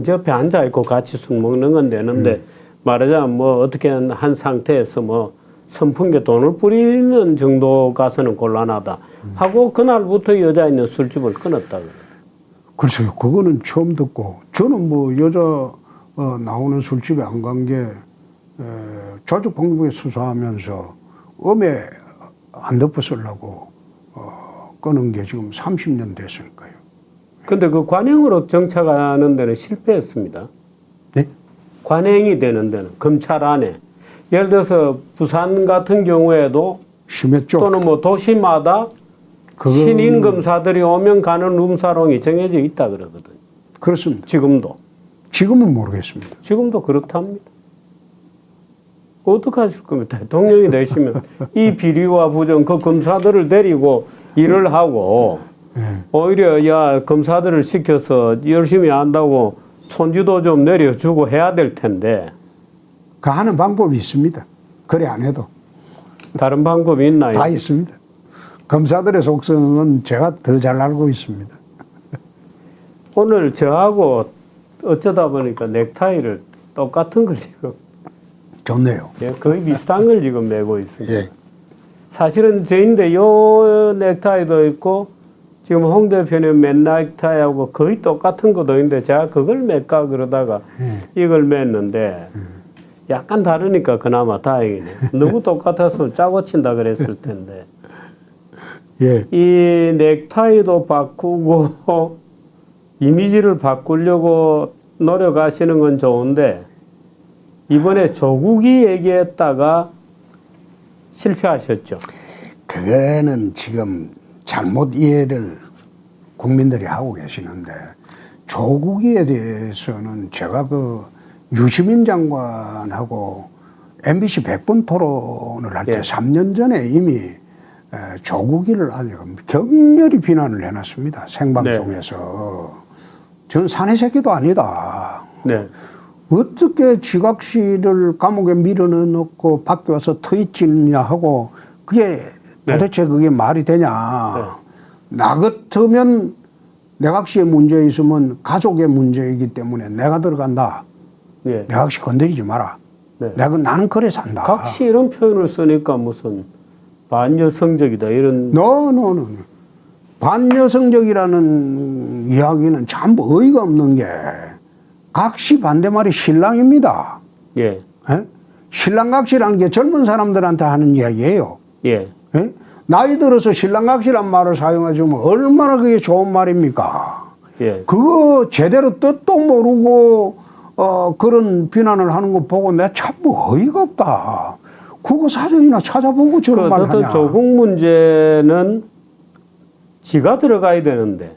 S1: 옆에 앉아있고 같이 술 먹는 건 되는데 말하자면 뭐 어떻게 한 상태에서 뭐 선풍기에 돈을 뿌리는 정도 가서는 곤란하다 하고 그날부터 여자 있는 술집을 끊었다 그래요.
S2: 글쎄요. 그거는 처음 듣고 저는 뭐 여자 나오는 술집에 안 간 게 조직폭력배 수사하면서 엄에 안 덮어쓰려고 끊은 게 지금 30년 됐으니까요.
S1: 근데 그 관행으로 정착하는 데는 실패했습니다.
S2: 네?
S1: 관행이 되는 데는 검찰 안에 예를 들어서 부산 같은 경우에도
S2: 심했죠.
S1: 또는 뭐 도시마다 신인 검사들이 오면 가는 룸사롱이 정해져 있다 그러거든요.
S2: 그렇습니다.
S1: 지금은
S2: 모르겠습니다.
S1: 지금도 그렇답니다. 어떡하실 겁니까? 대통령이 되시면 이 비리와 부정 그 검사들을 데리고 일을 하고 오히려 야 검사들을 시켜서 열심히 한다고 촌지도 좀 내려주고 해야 될 텐데.
S2: 그 하는 방법이 있습니다. 그래 안 해도.
S1: 다른 방법이 있나요?
S2: 다 있습니다. 검사들의 속성은 제가 더 잘 알고 있습니다.
S1: 오늘 저하고 어쩌다 보니까 넥타이를 똑같은 걸 지금
S2: 좋네요.
S1: 예, 거의 비슷한 걸 지금 메고 있습니다.
S2: 예.
S1: 사실은 저인데 요 넥타이도 있고 지금 홍 대표님 맨 넥타이하고 거의 똑같은 것도 있는데 제가 그걸 맬까 그러다가 이걸 맸는데 약간 다르니까 그나마 다행이네. 너무 똑같아서 짜고 친다 그랬을 텐데.
S2: 예.
S1: 이 넥타이도 바꾸고 이미지를 바꾸려고 노력하시는 건 좋은데 이번에 조국이 얘기했다가 실패하셨죠.
S2: 그거는 지금 잘못 이해를 국민들이 하고 계시는데 조국에 대해서는 제가 그 유시민 장관하고 MBC 100분 토론을 할 때
S1: 예.
S2: 3년 전에 이미 조국이를 아주 격렬히 비난을 해놨습니다. 생방송에서. 저는 사내 새끼도 아니다.
S1: 네.
S2: 어떻게 지각실을 감옥에 밀어넣고 밖에 와서 트윗 찍냐 하고 그게 도대체 그게 말이 되냐. 나 같으면 내각시에 문제 있으면 가족의 문제이기 때문에 내가 들어간다.
S1: 네.
S2: 내각시 건드리지 마라.
S1: 네.
S2: 나는 그래 산다.
S1: 각시 이런 표현을 쓰니까 무슨 반여성적이다 이런.
S2: 노. 반여성적이라는 이야기는 전부 어이가 없는 게 각시 반대말이 신랑입니다.
S1: 예.
S2: 예? 신랑 각시라는 게 젊은 사람들한테 하는 이야기예요.
S1: 예.
S2: 예? 나이 들어서 신랑 각시란 말을 사용해주면 얼마나 그게 좋은 말입니까?
S1: 예.
S2: 그거 제대로 뜻도 모르고 그런 비난을 하는 거 보고 내가 참 어이가 없다. 국어 사전이나 찾아보고 저런 말 하냐.
S1: 조국 문제는 지가 들어가야 되는데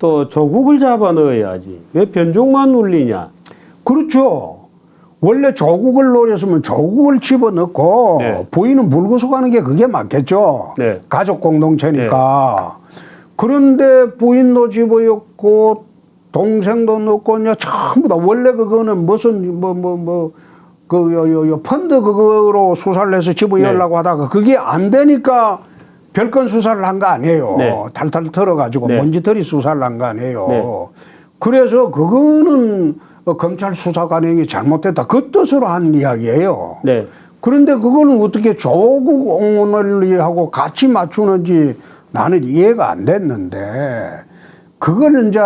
S1: 또 조국을 잡아 넣어야지. 왜 변종만 울리냐?
S2: 그렇죠. 원래 조국을 노렸으면 조국을 집어넣고
S1: 네.
S2: 부인은 물고서 가는 게 그게 맞겠죠.
S1: 네.
S2: 가족 공동체니까. 그런데 부인도 집어넣고 동생도 넣고 이제 전부 다 원래 그거는 무슨 그 펀드 그거로 수사를 해서 집어넣으려고 하다가 그게 안 되니까 별건 수사를 한 거 아니에요.
S1: 네.
S2: 탈탈 털어가지고
S1: 네.
S2: 먼지털이 수사를 한 거 아니에요.
S1: 네.
S2: 그래서 그거는 검찰 수사 관행이 잘못됐다. 그 뜻으로 한 이야기예요.
S1: 네.
S2: 그런데 그거는 어떻게 조국 옹호원리하고 같이 맞추는지 나는 이해가 안 됐는데 그걸 이제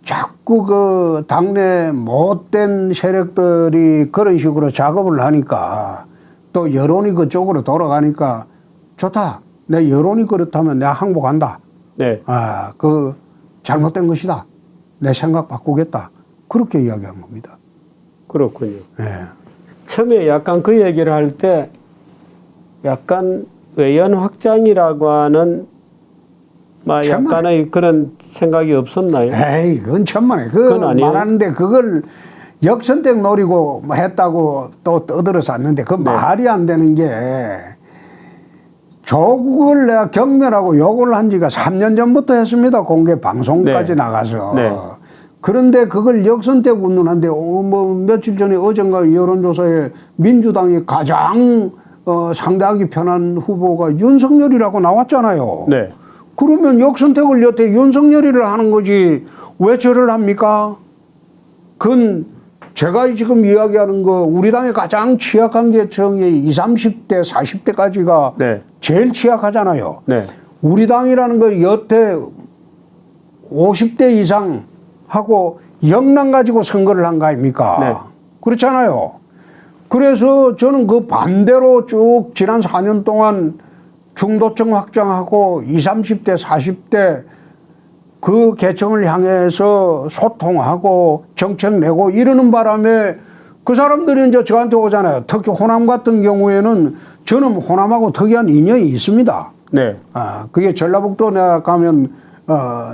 S2: 자꾸 그 당내 못된 세력들이 그런 식으로 작업을 하니까 또 여론이 그쪽으로 돌아가니까 좋다. 내 여론이 그렇다면 내가 항복한다.
S1: 네.
S2: 아, 그 잘못된 것이다. 내 생각 바꾸겠다. 그렇게 이야기한 겁니다.
S1: 그렇군요.
S2: 예.
S1: 처음에 약간 그 얘기를 할 때 약간 외연 확장이라고 하는 약간의 그런 생각이 없었나요?
S2: 에이, 그건 천만에.
S1: 그건 아니에요?
S2: 말하는데 그걸 역선택 노리고 했다고 또 떠들어서 왔는데 그 말이 안 되는 게 조국을 내가 경멸하고 욕을 한 지가 3년 전부터 했습니다. 공개 방송까지
S1: 네.
S2: 나가서.
S1: 네.
S2: 그런데 그걸 역선택 운운한데 며칠 전에 어젠가 여론조사에 민주당이 가장 상대하기 편한 후보가 윤석열이라고 나왔잖아요.
S1: 네.
S2: 그러면 역선택을 여태 윤석열이를 하는 거지 왜 저를 합니까? 그건 제가 지금 이야기하는 거 우리 당의 가장 취약한 계층이 20, 30대, 40대까지가
S1: 네.
S2: 제일 취약하잖아요.
S1: 네.
S2: 우리 당이라는 거 여태 50대 이상 하고 역량 가지고 선거를 한 거 아닙니까?
S1: 네.
S2: 그렇잖아요. 그래서 저는 그 반대로 쭉 지난 4년 동안 중도층 확장하고 20, 30대, 40대 그 계층을 향해서 소통하고 정책 내고 이러는 바람에 그 사람들이 이제 저한테 오잖아요. 특히 호남 같은 경우에는 저는 호남하고 특이한 인연이 있습니다.
S1: 네.
S2: 아, 그게 전라북도 내가 가면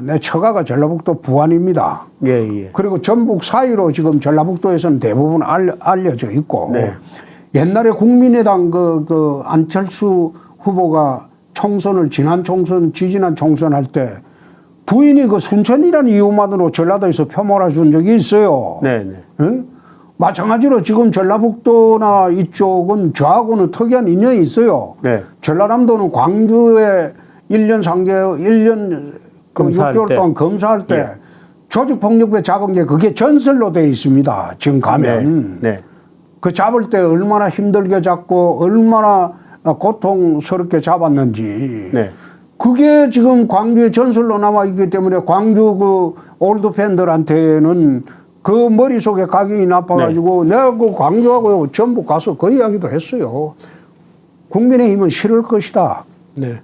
S2: 내 처가가 전라북도 부안입니다.
S1: 예, 예.
S2: 그리고 전북 사이로 지금 전라북도에서는 대부분 알려져 있고
S1: 네.
S2: 옛날에 국민의당 그 안철수 후보가 지난 총선, 지지난 총선 할 때 부인이 그 순천이라는 이유만으로 전라도에서 표몰아 준 적이 있어요.
S1: 네, 네.
S2: 응? 마찬가지로 지금 전라북도나 이쪽은 저하고는 특이한 인연이 있어요.
S1: 네.
S2: 전라남도는 광주에 1년 6개월
S1: 때.
S2: 동안 검사할 때
S1: 예.
S2: 조직폭력배 잡은 게 그게 전설로 되어 있습니다. 지금 가면.
S1: 네. 네.
S2: 그 잡을 때 얼마나 힘들게 잡고 얼마나 고통스럽게 잡았는지.
S1: 네.
S2: 그게 지금 광주의 전설로 남아있기 때문에 광주 그 올드 팬들한테는 그 머릿속에 각인이 나빠가지고 내가 그 광주하고 전북 가서 그 이야기도 했어요. 국민의힘은 싫을 것이다.
S1: 네.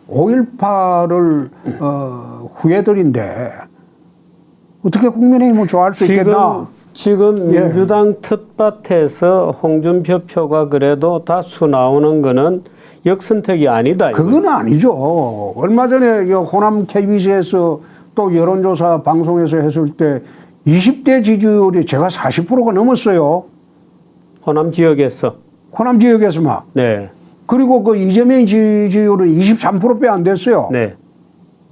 S2: 5.18을 후예들인데 어떻게 국민의힘을 좋아할 수 있겠나?
S1: 지금
S2: 예.
S1: 민주당 텃밭에서 홍준표 표가 그래도 다수 나오는 거는 역선택이 아니다.
S2: 그건 아니죠. 얼마 전에 호남 KBS에서 또 여론조사 방송에서 했을 때 20대 지지율이 제가 40%가 넘었어요.
S1: 호남 지역에서.
S2: 호남 지역에서만.
S1: 네.
S2: 그리고 그 이재명 지지율은 23%배 안 됐어요.
S1: 네.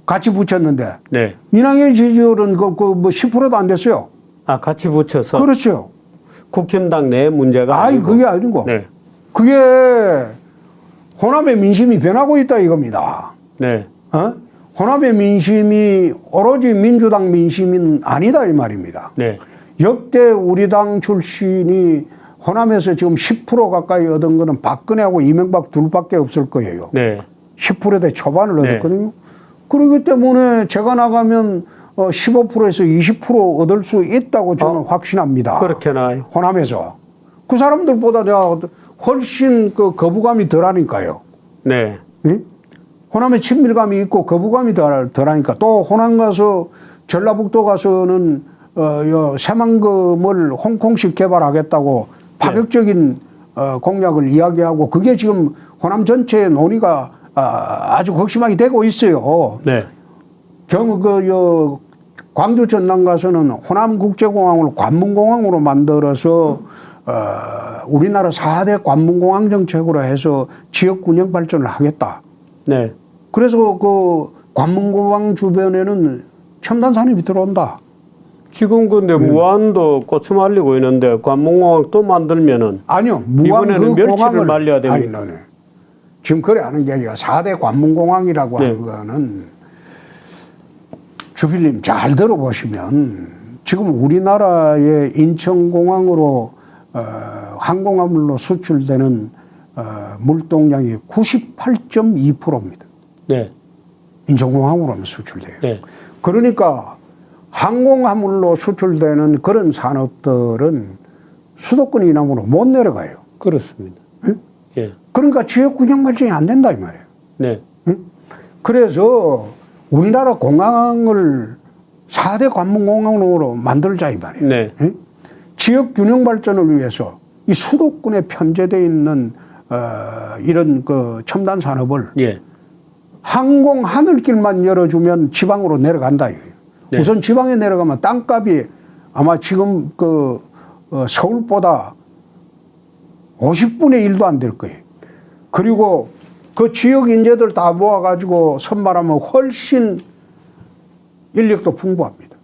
S2: 같이 붙였는데.
S1: 네.
S2: 이낙연 지지율은 뭐 10%도 안 됐어요.
S1: 아, 같이 붙여서.
S2: 그렇죠.
S1: 국힘당 내 문제가
S2: 아니,
S1: 아니고.
S2: 그게 아니고.
S1: 네.
S2: 그게 호남의 민심이 변하고 있다 이겁니다.
S1: 네.
S2: 호남의 민심이 오로지 민주당 민심은 아니다 이 말입니다.
S1: 네.
S2: 역대 우리 당 출신이 호남에서 지금 10% 가까이 얻은 거는 박근혜하고 이명박 둘밖에 없을 거예요.
S1: 네.
S2: 10%대 초반을
S1: 네.
S2: 얻었거든요. 그렇기 때문에 제가 나가면 15%에서 20% 얻을 수 있다고 저는 확신합니다.
S1: 그렇게 나요.
S2: 호남에서. 그 사람들보다 내가 훨씬 그 거부감이 덜하니까요.
S1: 네.
S2: 예? 호남에 친밀감이 있고 거부감이 덜하니까 또 호남 가서 전라북도 가서는 새만금을 홍콩식 개발하겠다고 파격적인 공약을 이야기하고 그게 지금 호남 전체의 논의가 아주 극심하게 되고 있어요.
S1: 네.
S2: 광주 전남 가서는 호남국제공항을 관문공항으로 만들어서 우리나라 4대 관문공항 정책으로 해서 지역 균형 발전을 하겠다.
S1: 네.
S2: 그래서 그 관문공항 주변에는 첨단 산업이 들어온다.
S1: 지금 근데 무안도 고추 말리고 있는데 관문공항 또 만들면은
S2: 아니요.
S1: 이번에는 멸치를 말려야 됩니다.
S2: 아니, 지금 그래 하는 게 아니라 4대 관문공항이라고
S1: 네.
S2: 하는 거는 주필님 잘 들어보시면 지금 우리나라의 인천공항으로 항공화물로 수출되는 물동량이 98.2%입니다.
S1: 네.
S2: 인천공항으로만 수출돼요.
S1: 네.
S2: 그러니까 항공화물로 수출되는 그런 산업들은 수도권 이남으로 못 내려가요.
S1: 그렇습니다.
S2: 응?
S1: 예.
S2: 그러니까 지역 균형 발전이 안 된다 이 말이에요.
S1: 네.
S2: 응? 그래서 우리나라 공항을 4대 관문공항으로 만들자 이 말이에요.
S1: 네.
S2: 응? 지역 균형 발전을 위해서 이 수도권에 편제되어 있는 이런 그 첨단 산업을
S1: 예.
S2: 항공 하늘길만 열어주면 지방으로 내려간다 이거예요.
S1: 네.
S2: 우선 지방에 내려가면 땅값이 아마 지금 그 서울보다 50분의 1도 안 될 거예요. 그리고 그 지역 인재들 다 모아가지고 선발하면 훨씬 인력도 풍부합니다.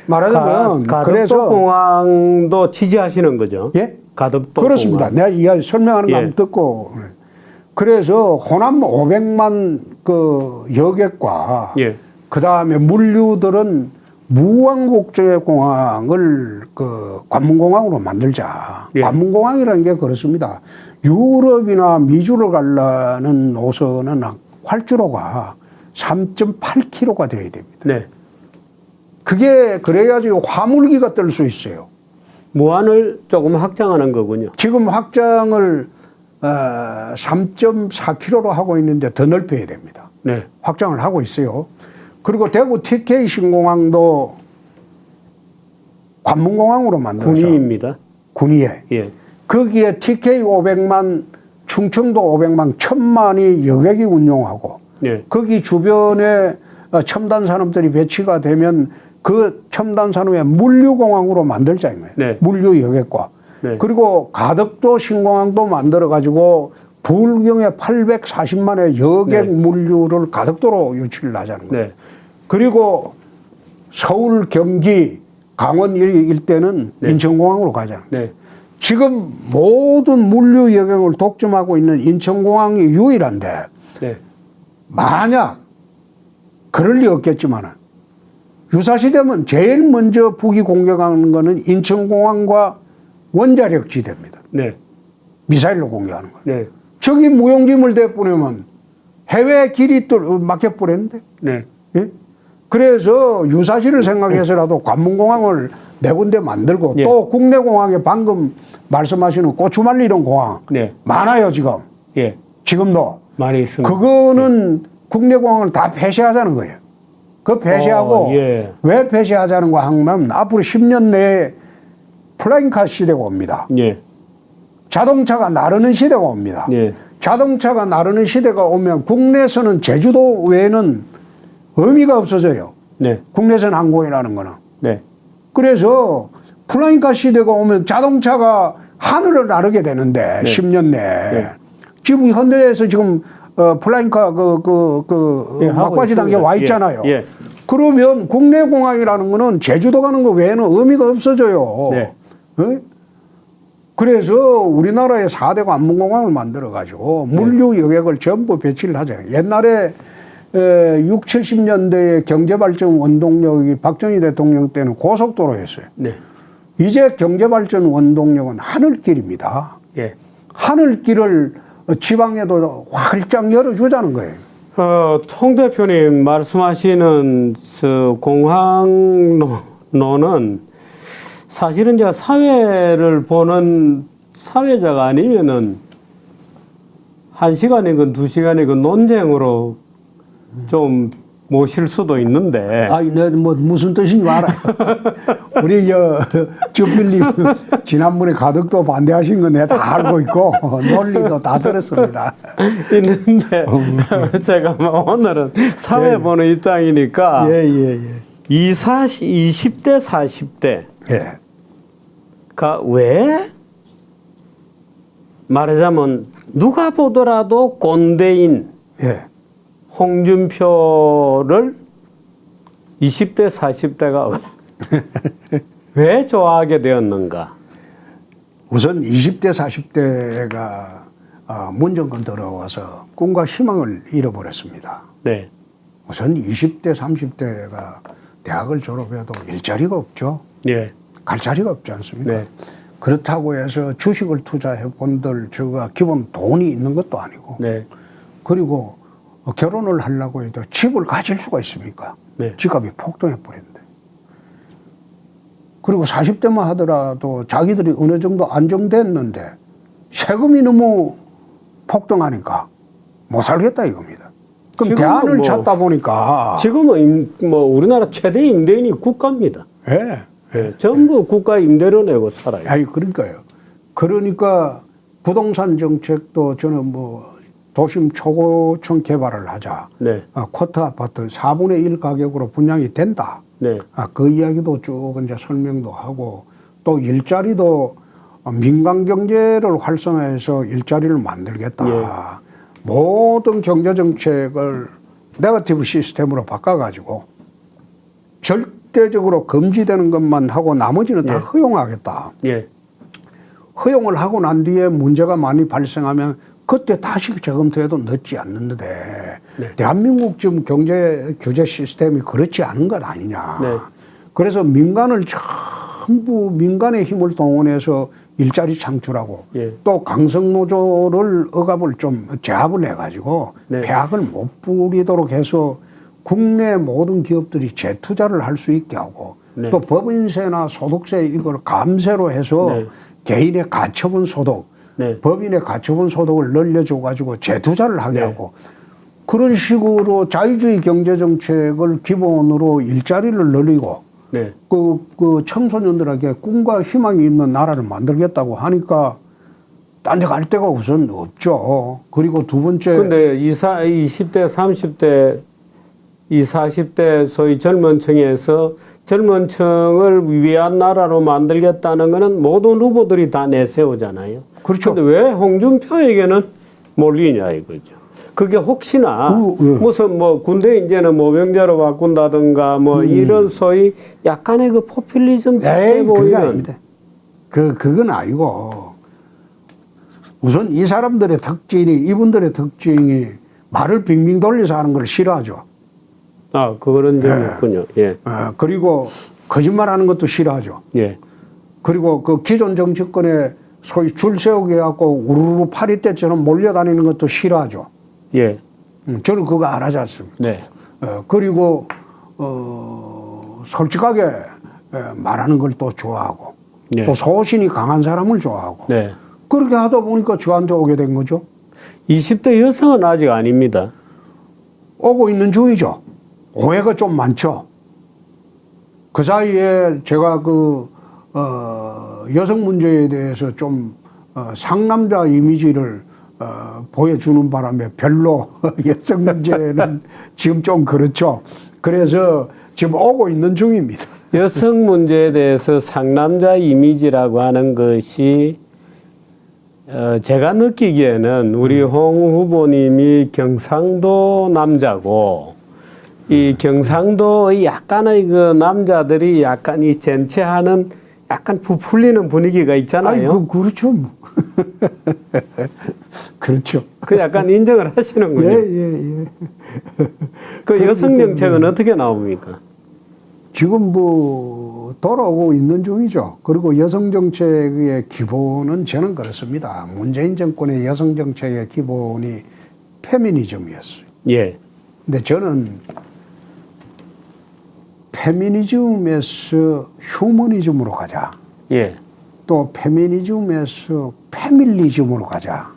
S2: 말하자면
S1: 가덕도 공항도 지지하시는 거죠?
S2: 예?
S1: 가덕도
S2: 그렇습니다.
S1: 공항.
S2: 내가 이야기 설명하는 거
S1: 예.
S2: 한번 듣고 그래서 호남 500만 그 여객과
S1: 예.
S2: 그 다음에 물류들은 무안국제공항을 그 관문공항으로 만들자.
S1: 예.
S2: 관문공항이라는 게 그렇습니다. 유럽이나 미주를 가려는 노선은 활주로가 3.8km가 돼야 됩니다.
S1: 네.
S2: 그게 그래야지 화물기가 뜰 수 있어요.
S1: 무안을 조금 확장하는 거군요.
S2: 지금 확장을 3.4km로 하고 있는데 더 넓혀야 됩니다.
S1: 네.
S2: 확장을 하고 있어요. 그리고 대구 TK 신공항도 관문공항으로 만들어서
S1: 군위입니다.
S2: 군위에
S1: 예.
S2: 거기에 TK 500만, 충청도 500만, 1000만이 여객이 운용하고
S1: 예.
S2: 거기 주변에 첨단 산업들이 배치가 되면 그 첨단 산업의 물류공항으로 만들자 이 말이에요.
S1: 네.
S2: 물류 여객과
S1: 네.
S2: 그리고 가덕도 신공항도 만들어 가지고 불경에 840만의 여객
S1: 네.
S2: 물류를 가덕도로 유치를 하자는 거예요.
S1: 네.
S2: 그리고 서울, 경기, 강원 일대는
S1: 네.
S2: 인천공항으로 가자는 거예요.
S1: 네.
S2: 지금 모든 물류 여객을 독점하고 있는 인천공항이 유일한데
S1: 네.
S2: 만약 그럴 리 없겠지만 유사시되면 제일 먼저 북이 공격하는 거는 인천공항과 원자력 지대입니다.
S1: 네.
S2: 미사일로 공격하는 거예요.
S1: 네.
S2: 저기 무용지물 대보내면 해외 길이 또 막혀버렸는데.
S1: 네.
S2: 예? 그래서 유사시를 생각해서라도 관문공항을 네 군데 만들고
S1: 예.
S2: 또 국내 공항에 방금 말씀하시는 고추말리 이런 공항
S1: 네.
S2: 많아요 지금.
S1: 예.
S2: 지금도.
S1: 많이 있습니다.
S2: 그거는 국내 공항을 다 폐쇄하자는 거예요. 그 폐쇄하고
S1: 예.
S2: 왜 폐쇄하자는 거 하면 앞으로 10년 내에 플라잉카 시대가 옵니다.
S1: 예.
S2: 자동차가 나르는 시대가 옵니다.
S1: 예.
S2: 자동차가 나르는 시대가 오면 국내에서는 제주도 외에는 의미가 없어져요.
S1: 네.
S2: 국내선 항공이라는 거는.
S1: 네.
S2: 그래서 플라잉카 시대가 오면 자동차가 하늘을 나르게 되는데
S1: 네.
S2: 10년 내에
S1: 네.
S2: 지금 현대에서 지금 플라잉카
S1: 예, 하고
S2: 막바지 단계 와
S1: 있습니다.
S2: 있잖아요.
S1: 예. 예.
S2: 그러면 국내 공항이라는 거는 제주도 가는 거 외에는 의미가 없어져요.
S1: 네.
S2: 어? 그래서 우리나라의 4대 관문공항을 만들어가지고 물류 여객을 전부 배치를 하자. 옛날에 6, 70년대의 경제발전 원동력이 박정희 대통령 때는 고속도로였어요.
S1: 네.
S2: 이제 경제발전 원동력은 하늘길입니다.
S1: 예.
S2: 하늘길을 지방에도 활짝 열어주자는 거예요.
S1: 송 대표님 말씀하시는 공항로는 사실은 제가 사회를 보는 사회자가 아니면은 1시간이건 2시간이건 논쟁으로 좀 모실 수도 있는데.
S2: 아니, 뭐 무슨 뜻인지 알아요. 우리 주필님 지난번에 가덕도 반대하신 거 내가 다 알고 있고 논리도 다 들었습니다.
S1: 있는데 제가 뭐 오늘은 사회
S2: 예.
S1: 보는 입장이니까
S2: 예.
S1: 20대 40대가
S2: 예.
S1: 왜 말하자면 누가 보더라도 꼰대인
S2: 예.
S1: 홍준표를 20대, 40대가 왜 좋아하게 되었는가?
S2: 우선 20대, 40대가 문정권 들어와서 꿈과 희망을 잃어버렸습니다.
S1: 네.
S2: 우선 20대, 30대가 대학을 졸업해도 일자리가 없죠.
S1: 예.
S2: 갈 자리가 없지 않습니까?
S1: 네.
S2: 그렇다고 해서 주식을 투자해 본들 저가 기본 돈이 있는 것도 아니고
S1: 네.
S2: 그리고 결혼을 하려고 해도 집을 가질 수가 있습니까?
S1: 네.
S2: 집값이 폭등해 버렸는데. 그리고 40대만 하더라도 자기들이 어느 정도 안정됐는데 세금이 너무 폭등하니까 못 살겠다 이겁니다. 그럼
S1: 지금은
S2: 대안을
S1: 뭐
S2: 찾다 보니까
S1: 지금은 뭐 우리나라 최대 임대인이 국가입니다.
S2: 예.
S1: 예. 전부 국가 임대료 내고 살아요.
S2: 아니 그러니까요. 그러니까 부동산 정책도 저는 뭐 도심 초고층 개발을 하자.
S1: 네.
S2: 쿼터 아파트 4분의 1 가격으로 분양이 된다.
S1: 네.
S2: 그 이야기도 쭉 이제 설명도 하고 또 일자리도 민간 경제를 활성화해서 일자리를 만들겠다.
S1: 예.
S2: 모든 경제 정책을 네거티브 시스템으로 바꿔가지고 절대적으로 금지되는 것만 하고 나머지는 다
S1: 예.
S2: 허용하겠다.
S1: 예.
S2: 허용을 하고 난 뒤에 문제가 많이 발생하면 그때 다시 재검토해도 늦지 않는데
S1: 네.
S2: 대한민국 지금 경제 규제 시스템이 그렇지 않은 것 아니냐.
S1: 네.
S2: 그래서 민간을 전부 민간의 힘을 동원해서 일자리 창출하고
S1: 예.
S2: 또 강성노조를 억압을 좀 제압을 해가지고
S1: 네.
S2: 폐악을 못 부리도록 해서 국내 모든 기업들이 재투자를 할 수 있게 하고
S1: 네.
S2: 또 법인세나 소득세 이걸 감세로 해서
S1: 네.
S2: 개인의 가처분 소득,
S1: 네.
S2: 법인의 가처분 소득을 늘려줘 가지고 재투자를 하게
S1: 네.
S2: 하고 그런 식으로 자유주의 경제 정책을 기본으로 일자리를 늘리고
S1: 네.
S2: 그 청소년들에게 꿈과 희망이 있는 나라를 만들겠다고 하니까 딴 데 갈 데가 우선 없죠. 그리고 두 번째.
S1: 근데 20대, 30대, 40대 소위 젊은 층에서 젊은 층을 위한 나라로 만들겠다는 거는 모든 후보들이 다 내세우잖아요.
S2: 그렇죠.
S1: 근데 왜 홍준표에게는 몰리냐 이거죠. 그게 혹시나
S2: 예.
S1: 무슨 뭐 군대 이제는 모병제로 바꾼다든가 뭐 이런 소위 약간의 그 포퓰리즘 비슷해
S2: 에이, 그게
S1: 보이는.
S2: 아닙니다. 그건 아니고 우선 이 사람들의 특징이 이분들의 특징이 말을 빙빙 돌려서 하는 걸 싫어하죠.
S1: 아, 그런 점이 있군요. 예.
S2: 그리고 거짓말하는 것도 싫어하죠.
S1: 예.
S2: 그리고 그 기존 정치권에 소위 줄 세우게 해갖고 우르르 파리 때처럼 몰려다니는 것도 싫어하죠.
S1: 예.
S2: 저는 그거 안 하지 않습니다.
S1: 네.
S2: 그리고 솔직하게 말하는 걸 또 좋아하고
S1: 네.
S2: 또 소신이 강한 사람을 좋아하고
S1: 네.
S2: 그렇게 하다 보니까 저한테 오게 된 거죠.
S1: 20대 여성은 아직 아닙니다.
S2: 오고 있는 중이죠. 오해가 좀 많죠. 그 사이에 제가 여성 문제에 대해서 좀 상남자 이미지를 보여주는 바람에 별로 여성 문제는 지금 좀 그렇죠. 그래서 지금 오고 있는 중입니다.
S1: 여성 문제에 대해서 상남자 이미지라고 하는 것이 제가 느끼기에는 우리 홍 후보님이 경상도 남자고 이 경상도의 약간의 그 남자들이 약간 이 젠체하는 약간 부풀리는 분위기가 있잖아요.
S2: 아니, 그렇죠. 그렇죠.
S1: 그 약간 인정을 하시는군요.
S2: 예.
S1: 그 여성 정책은 어떻게 나옵니까?
S2: 지금 뭐 돌아오고 있는 중이죠. 그리고 여성 정책의 기본은 저는 그렇습니다. 문재인 정권의 여성 정책의 기본이 페미니즘이었어요.
S1: 예.
S2: 근데 저는 페미니즘에서 휴머니즘으로 가자.
S1: 예.
S2: 또 페미니즘에서 페밀리즘으로 가자.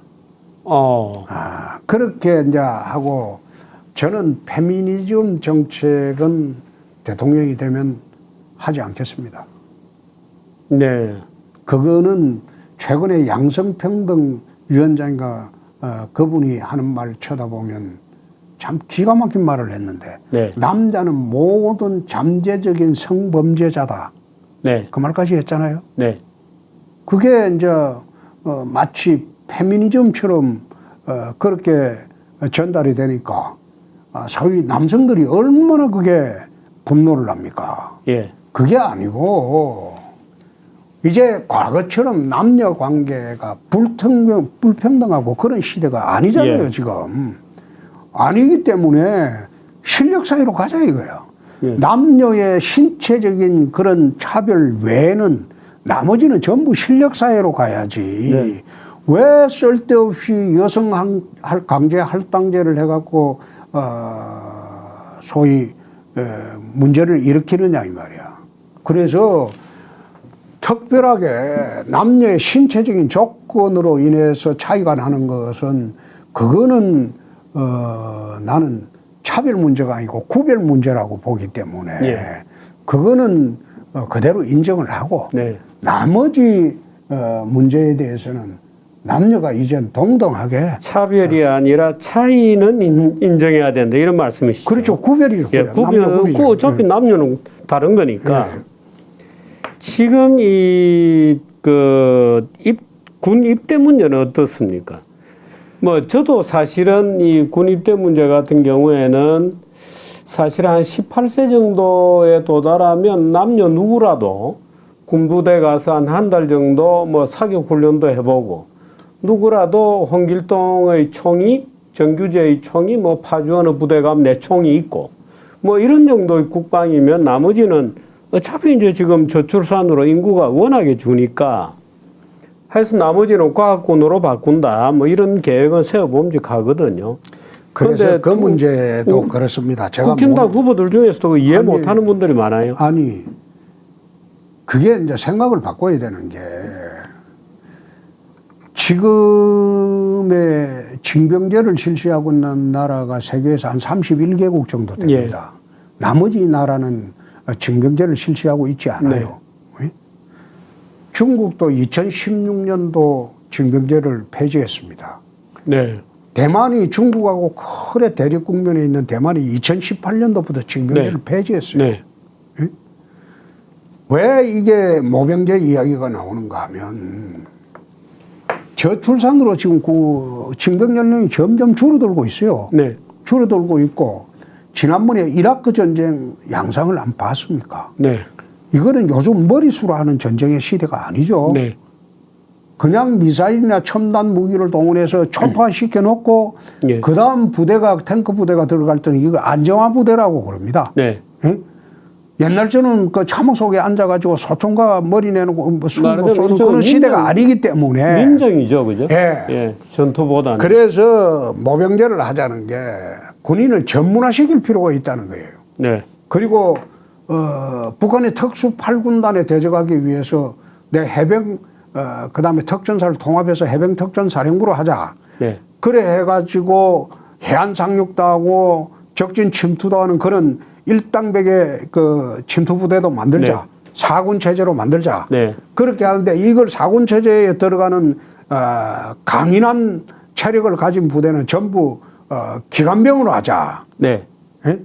S2: 그렇게 이제 하고 저는 페미니즘 정책은 대통령이 되면 하지 않겠습니다.
S1: 네.
S2: 그거는 최근에 양성평등위원장인가 그분이 하는 말 쳐다보면 참 기가 막힌 말을 했는데
S1: 네.
S2: 남자는 모든 잠재적인 성범죄자다.
S1: 네.
S2: 그 말까지 했잖아요.
S1: 네.
S2: 그게 이제 마치 페미니즘처럼 그렇게 전달이 되니까 소위 남성들이 얼마나 그게 분노를 합니까?
S1: 예.
S2: 그게 아니고 이제 과거처럼 남녀 관계가 불평등하고 그런 시대가 아니잖아요.
S1: 예.
S2: 지금 아니기 때문에 실력 사회로 가자 이거야.
S1: 예.
S2: 남녀의 신체적인 그런 차별 외에는 나머지는 전부 실력 사회로 가야지.
S1: 네.
S2: 왜 쓸데없이 여성 강제 할당제를 해갖고 소위 문제를 일으키느냐 이 말이야. 그래서 특별하게 남녀의 신체적인 조건으로 인해서 차이가 나는 것은 그거는 나는 차별 문제가 아니고 구별 문제라고 보기 때문에
S1: 예.
S2: 그거는 그대로 인정을 하고
S1: 네.
S2: 나머지 문제에 대해서는 남녀가 이젠 동등하게
S1: 차별이 아니라 차이는 인정해야 된다 이런 말씀이시죠.
S2: 그렇죠. 구별이죠.
S1: 예, 구별, 어차피 남녀는 다른 거니까.
S2: 예.
S1: 지금 군 입대 문제는 어떻습니까? 뭐 저도 사실은 이 군 입대 문제 같은 경우에는 사실 한 18세 정도에 도달하면 남녀 누구라도 군부대 가서 한 달 정도 뭐 사격 훈련도 해보고 누구라도 홍길동의 총이 정규제의 총이 뭐 파주 어느 부대 가면 내 총이 있고 뭐 이런 정도의 국방이면 나머지는 어차피 이제 지금 저출산으로 인구가 워낙에 주니까 해서 나머지는 과학군으로 바꾼다 뭐 이런 계획은 세워봄직하거든요.
S2: 그래서 그 문제도 그렇습니다. 제가
S1: 국힘당 후보들 중에서도 그 이해 못하는 분들이 많아요.
S2: 아니 그게 이제 생각을 바꿔야 되는 게 지금의 징병제를 실시하고 있는 나라가 세계에서 한 31개국 정도 됩니다. 나머지 나라는 징병제를 실시하고 있지 않아요. 네. 중국도 2016년도 징병제를 폐지했습니다.
S1: 네.
S2: 대만이 중국하고 크게 대립 국면에 있는 대만이 2018년도부터 징병제를
S1: 네.
S2: 폐지했어요.
S1: 네.
S2: 왜 이게 모병제 이야기가 나오는가 하면 저출산으로 지금 그 징병 연령이 점점 줄어들고 있어요.
S1: 네.
S2: 줄어들고 있고 지난번에 이라크 전쟁 양상을 안 봤습니까?
S1: 네.
S2: 이거는 요즘 머리수로 하는 전쟁의 시대가 아니죠.
S1: 네.
S2: 그냥 미사일이나 첨단 무기를 동원해서 초토화시켜 놓고
S1: 예.
S2: 그다음 부대가 탱크 부대가 들어갈 때는 이거 안정화 부대라고 그럽니다.
S1: 네.
S2: 예? 옛날 저는 그 참호 속에 앉아가지고 소총과 머리 내놓고 뭐 쏘는 그런 시대가 아니기 때문에
S1: 민정이죠, 그죠?
S2: 예.
S1: 예. 전투보다는.
S2: 그래서 모병제를 하자는 게 군인을 전문화시킬 필요가 있다는 거예요.
S1: 네.
S2: 그리고 북한의 특수 8군단에 대적하기 위해서 내 해병 그다음에 특전사를 통합해서 해병 특전사령부로 하자.
S1: 네.
S2: 그래 해가지고 해안 상륙도 하고 적진 침투도 하는 그런 일당백의 그 침투 부대도 만들자.
S1: 네.
S2: 4군 체제로 만들자.
S1: 네.
S2: 그렇게 하는데 이걸 4군 체제에 들어가는 강인한 체력을 가진 부대는 전부 기관병으로 하자.
S1: 네.
S2: 예?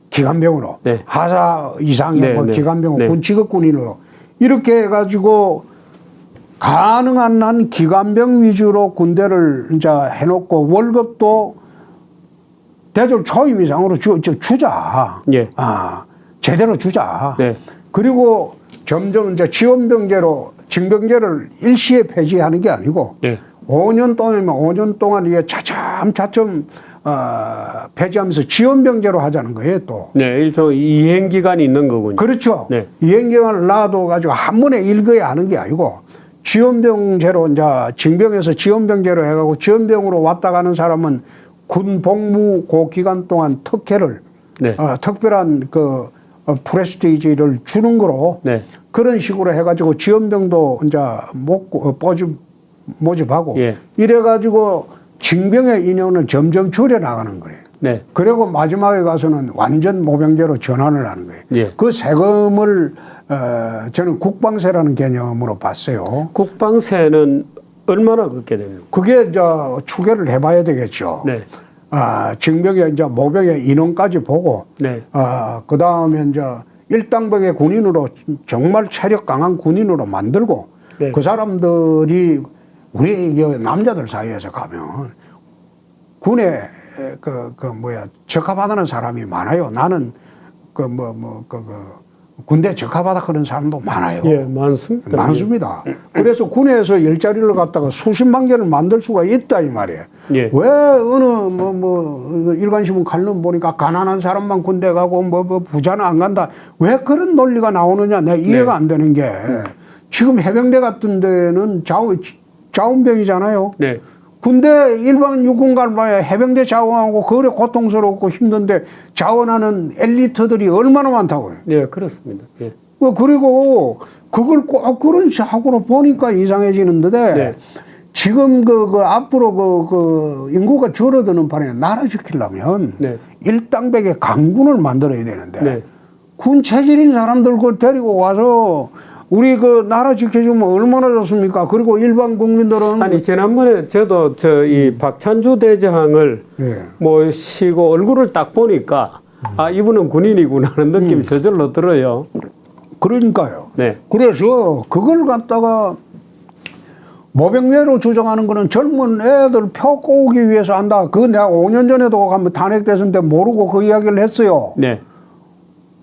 S2: 기관병으로.
S1: 네.
S2: 하사 이상의
S1: 네,
S2: 뭐
S1: 네.
S2: 기관병,
S1: 네.
S2: 군치급군인으로. 이렇게 해가지고 가능한 한 기관병 위주로 군대를 이제 해놓고 월급도 대졸 초임 이상으로 주자.
S1: 예.
S2: 제대로 주자.
S1: 네.
S2: 그리고 점점 이제 지원병제로 징병제를 일시에 폐지하는 게 아니고
S1: 네.
S2: 5년 동안이면 5년 동안 이게 차츰 폐지하면서 지원병제로 하자는 거예요, 또.
S1: 네. 일종 이행 기간이 있는 거군요.
S2: 그렇죠.
S1: 네.
S2: 이행기간을 놔둬가지고 한 번에 일거에 하는 게 아니고 지원병제로 이제 징병에서 지원병제로 해가고 지원병으로 왔다 가는 사람은 군 복무 그 기간 동안 특혜를
S1: 네.
S2: 특별한 그 프레스티지를 주는 거로
S1: 네.
S2: 그런 식으로 해가지고 지원병도 이제 모집하고
S1: 예.
S2: 이래가지고 징병의 인원을 점점 줄여 나가는 거예요.
S1: 네.
S2: 그리고 마지막에 가서는 완전 모병제로 전환을 하는 거예요.
S1: 예.
S2: 그 세금을 저는 국방세라는 개념으로 봤어요.
S1: 국방세는 얼마나 걷게 됩니까?
S2: 그게 이제 추계를 해봐야 되겠죠.
S1: 네.
S2: 징병의 이제 모병의 인원까지 보고,
S1: 네.
S2: 그 다음에 이제 일당백의 군인으로 정말 체력 강한 군인으로 만들고,
S1: 네.
S2: 그 사람들이 우리 남자들 사이에서 가면 군에 적합하다는 사람이 많아요. 나는 군대 적합하다 그런 사람도 많아요.
S1: 예, 많습니다.
S2: 많습니다. 그래서 군에서 일자리를 갖다가 수십만 개를 만들 수가 있다 이 말이에요.
S1: 예.
S2: 왜 어느 일간신문 칼럼 보니까 가난한 사람만 군대 가고 부자는 안 간다. 왜 그런 논리가 나오느냐 내가 이해가 안 되는 게 지금 해병대 같은 데는 자원병이잖아요.
S1: 네.
S2: 군대 일반 육군 갈바에 해병대 자원하고 그래 고통스럽고 힘든데 자원하는 엘리트들이 얼마나 많다고요.
S1: 네, 그렇습니다. 예.
S2: 그리고 그걸 꼭 그런 식으로 보니까 이상해지는데
S1: 네.
S2: 지금 앞으로 인구가 줄어드는 판에 나라 지키려면
S1: 네.
S2: 일당백의 강군을 만들어야 되는데
S1: 네.
S2: 군 체질인 사람들 그걸 데리고 와서 우리 나라 지켜주면 얼마나 좋습니까? 그리고 일반 국민들은
S1: 아니 지난번에 저도 이 박찬주 대장을
S2: 예.
S1: 모시고 얼굴을 딱 보니까 아 이분은 군인이구나 하는 느낌이 저절로 들어요.
S2: 그러니까요.
S1: 네.
S2: 그래서 그걸 갖다가 모병제로 주장하는 거는 젊은 애들 표 꼬우기 위해서 한다. 그거 내가 5년 전에도 가면 탄핵됐을 때 모르고 그 이야기를 했어요.
S1: 네.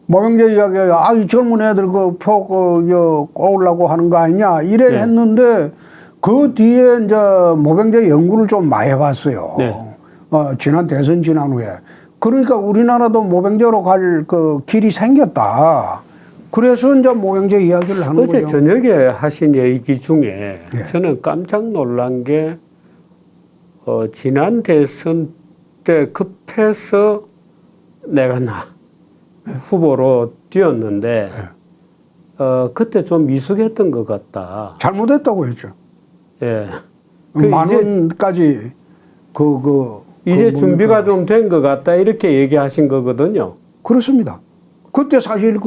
S2: 모병제 이야기, 아주 젊은 애들 표 꼬우려고 하는 거 아니냐. 이래
S1: 네.
S2: 했는데 그 뒤에 이제 모병제 연구를 좀 많이 해봤어요.
S1: 네.
S2: 지난 대선 지난 후에. 그러니까 우리나라도 모병제로 갈 길이 생겼다. 그래서 이제 모병제 이야기를 하는
S1: 어제
S2: 거죠.
S1: 저녁에 하신 얘기 중에
S2: 네.
S1: 저는 깜짝 놀란 게 지난 대선 때 급해서 내가 후보로 뛰었는데 그때 좀 미숙했던 것 같다.
S2: 잘못했다고 했죠.
S1: 예.
S2: 만 원까지
S1: 이제 준비가 좀 된 것 같다 이렇게 얘기하신 거거든요.
S2: 그렇습니다. 그때 사실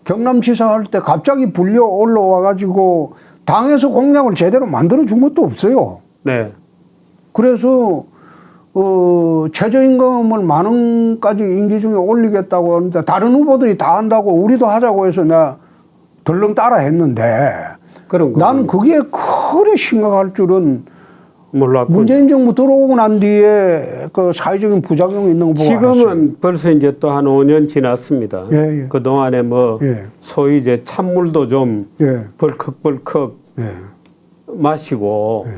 S2: 경남지사 할 때 갑자기 불려 올라와 가지고 당에서 공약을 제대로 만들어 준 것도 없어요.
S1: 네.
S2: 그래서 최저임금을 만 원까지 임기 중에 올리겠다고 하는데 다른 후보들이 다 한다고 우리도 하자고 해서 내가 덜렁 따라 했는데
S1: 그런 거.
S2: 난 그게 그래 심각할 줄은
S1: 몰랐군요.
S2: 문재인 정부 들어오고 난 뒤에 사회적인 부작용이 있는 거 보고
S1: 지금은
S2: 알았어요.
S1: 벌써 이제 또 한 5년 지났습니다.
S2: 예, 예.
S1: 그동안에
S2: 예.
S1: 소위 이제 찬물도 좀
S2: 예.
S1: 벌컥벌컥
S2: 예.
S1: 마시고
S2: 예.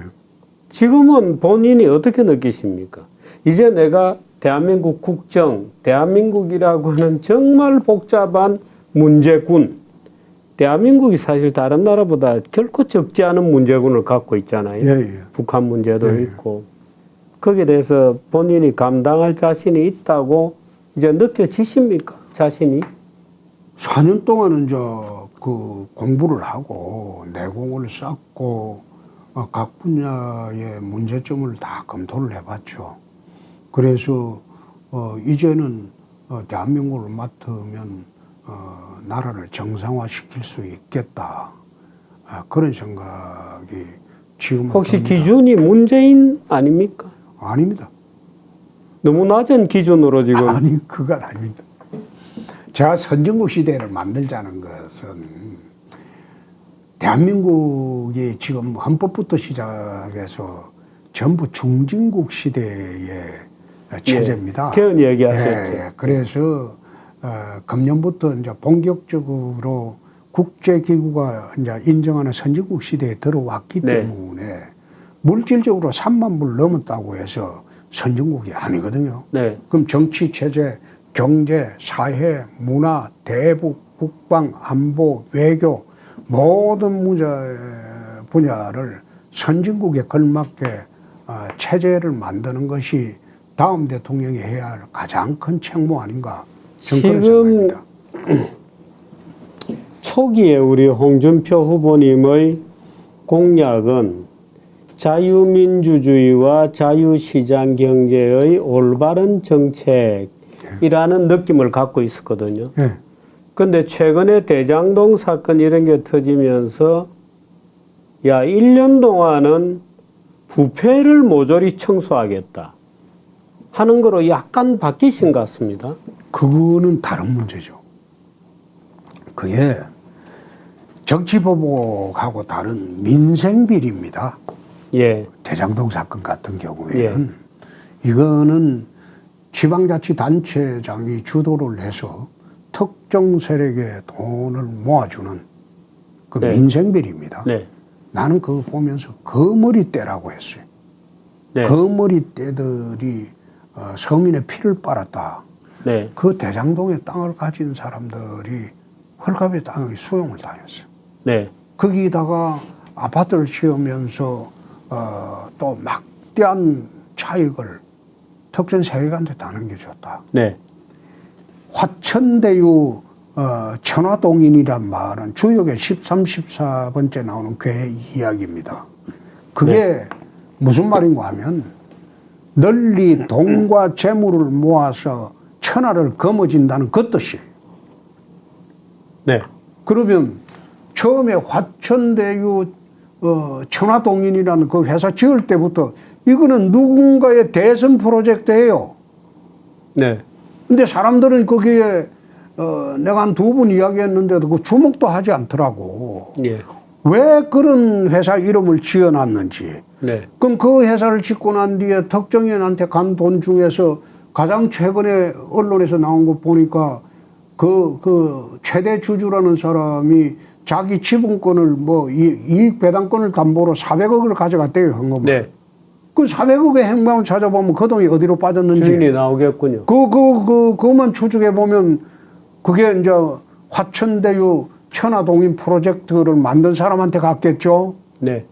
S1: 지금은 본인이 어떻게 느끼십니까? 이제 내가 대한민국 국정, 대한민국이라고 하는 정말 복잡한 문제군, 대한민국이 사실 다른 나라보다 결코 적지 않은 문제군을 갖고 있잖아요.
S2: 예, 예.
S1: 북한 문제도
S2: 예.
S1: 있고 거기에 대해서 본인이 감당할 자신이 있다고 이제 느껴지십니까? 자신이?
S2: 4년 동안은 공부를 하고 내공을 쌓고 각 분야의 문제점을 다 검토를 해봤죠. 그래서 이제는 대한민국을 맡으면 나라를 정상화시킬 수 있겠다. 그런 생각이 지금
S1: 혹시 기준이 문재인 아닙니까?
S2: 아닙니다.
S1: 너무 낮은 기준으로 지금.
S2: 아니 그건 아닙니다. 제가 선진국 시대를 만들자는 것은 대한민국이 지금 헌법부터 시작해서 전부 중진국 시대의 체제입니다.
S1: 개헌 얘기하셨죠.
S2: 예, 그래서 금년부터 이제 본격적으로 국제기구가 이제 인정하는 선진국 시대에 들어왔기
S1: 네.
S2: 때문에 물질적으로 3만 불 넘었다고 해서 선진국이 아니거든요.
S1: 네.
S2: 그럼 정치, 체제, 경제, 사회, 문화, 대북, 국방, 안보, 외교 모든 분야를 선진국에 걸맞게 체제를 만드는 것이 다음 대통령이 해야 할 가장 큰 책무 아닌가 저는 그런
S1: 지금
S2: 생각입니다.
S1: 초기에 우리 홍준표 후보님의 공약은 자유민주주의와 자유시장 경제의 올바른 정책이라는 느낌을 갖고 있었거든요.
S2: 예.
S1: 근데 최근에 대장동 사건 이런 게 터지면서 1년 동안은 부패를 모조리 청소하겠다 하는 거로 약간 바뀌신 것 같습니다.
S2: 그거는 다른 문제죠. 그게 정치보복하고 다른 민생비리입니다.
S1: 예.
S2: 대장동 사건 같은 경우에는 이거는 지방자치단체장이 주도를 해서 특정 세력의 돈을 모아주는 그
S1: 네.
S2: 민생비리입니다.
S1: 네.
S2: 나는 그거 보면서 거머리떼라고 했어요.
S1: 네.
S2: 거머리떼들이 서민의 피를 빨았다.
S1: 네.
S2: 그 대장동의 땅을 가진 사람들이 헐값의 땅을 수용을 당했어요.
S1: 네.
S2: 거기다가 아파트를 지으면서 또 막대한 차익을 특정 세력한테 다 넘겨줬다.
S1: 네.
S2: 화천대유 천화동인이란 말은 주역의 13, 14번째 나오는 괴 이야기입니다. 그게 무슨 말인가 하면 널리 돈과 재물을 모아서 천하를 거머쥔다는 그 뜻이에요.
S1: 네.
S2: 그러면 처음에 화천대유 천화동인이라는 그 회사 지을 때부터 이거는 누군가의 대선 프로젝트예요.
S1: 네.
S2: 근데 사람들은 거기에 내가 한 두 번 이야기했는데도 그 주목도 하지 않더라고.
S1: 예.
S2: 왜 그런 회사 이름을 지어놨는지.
S1: 네.
S2: 그럼 그 회사를 짓고 난 뒤에 특정인한테 간 돈 중에서 가장 최근에 언론에서 나온 거 보니까 그 최대 주주라는 사람이 자기 지분권을 뭐 이익 배당권을 담보로 400억을 가져갔대요, 현금을.
S1: 네.
S2: 그 400억의 행방을 찾아보면 그 돈이 어디로 빠졌는지.
S1: 주인이 나오겠군요.
S2: 그것만 추적해 보면 그게 이제 화천대유 천화동인 프로젝트를 만든 사람한테 갔겠죠.
S1: 네.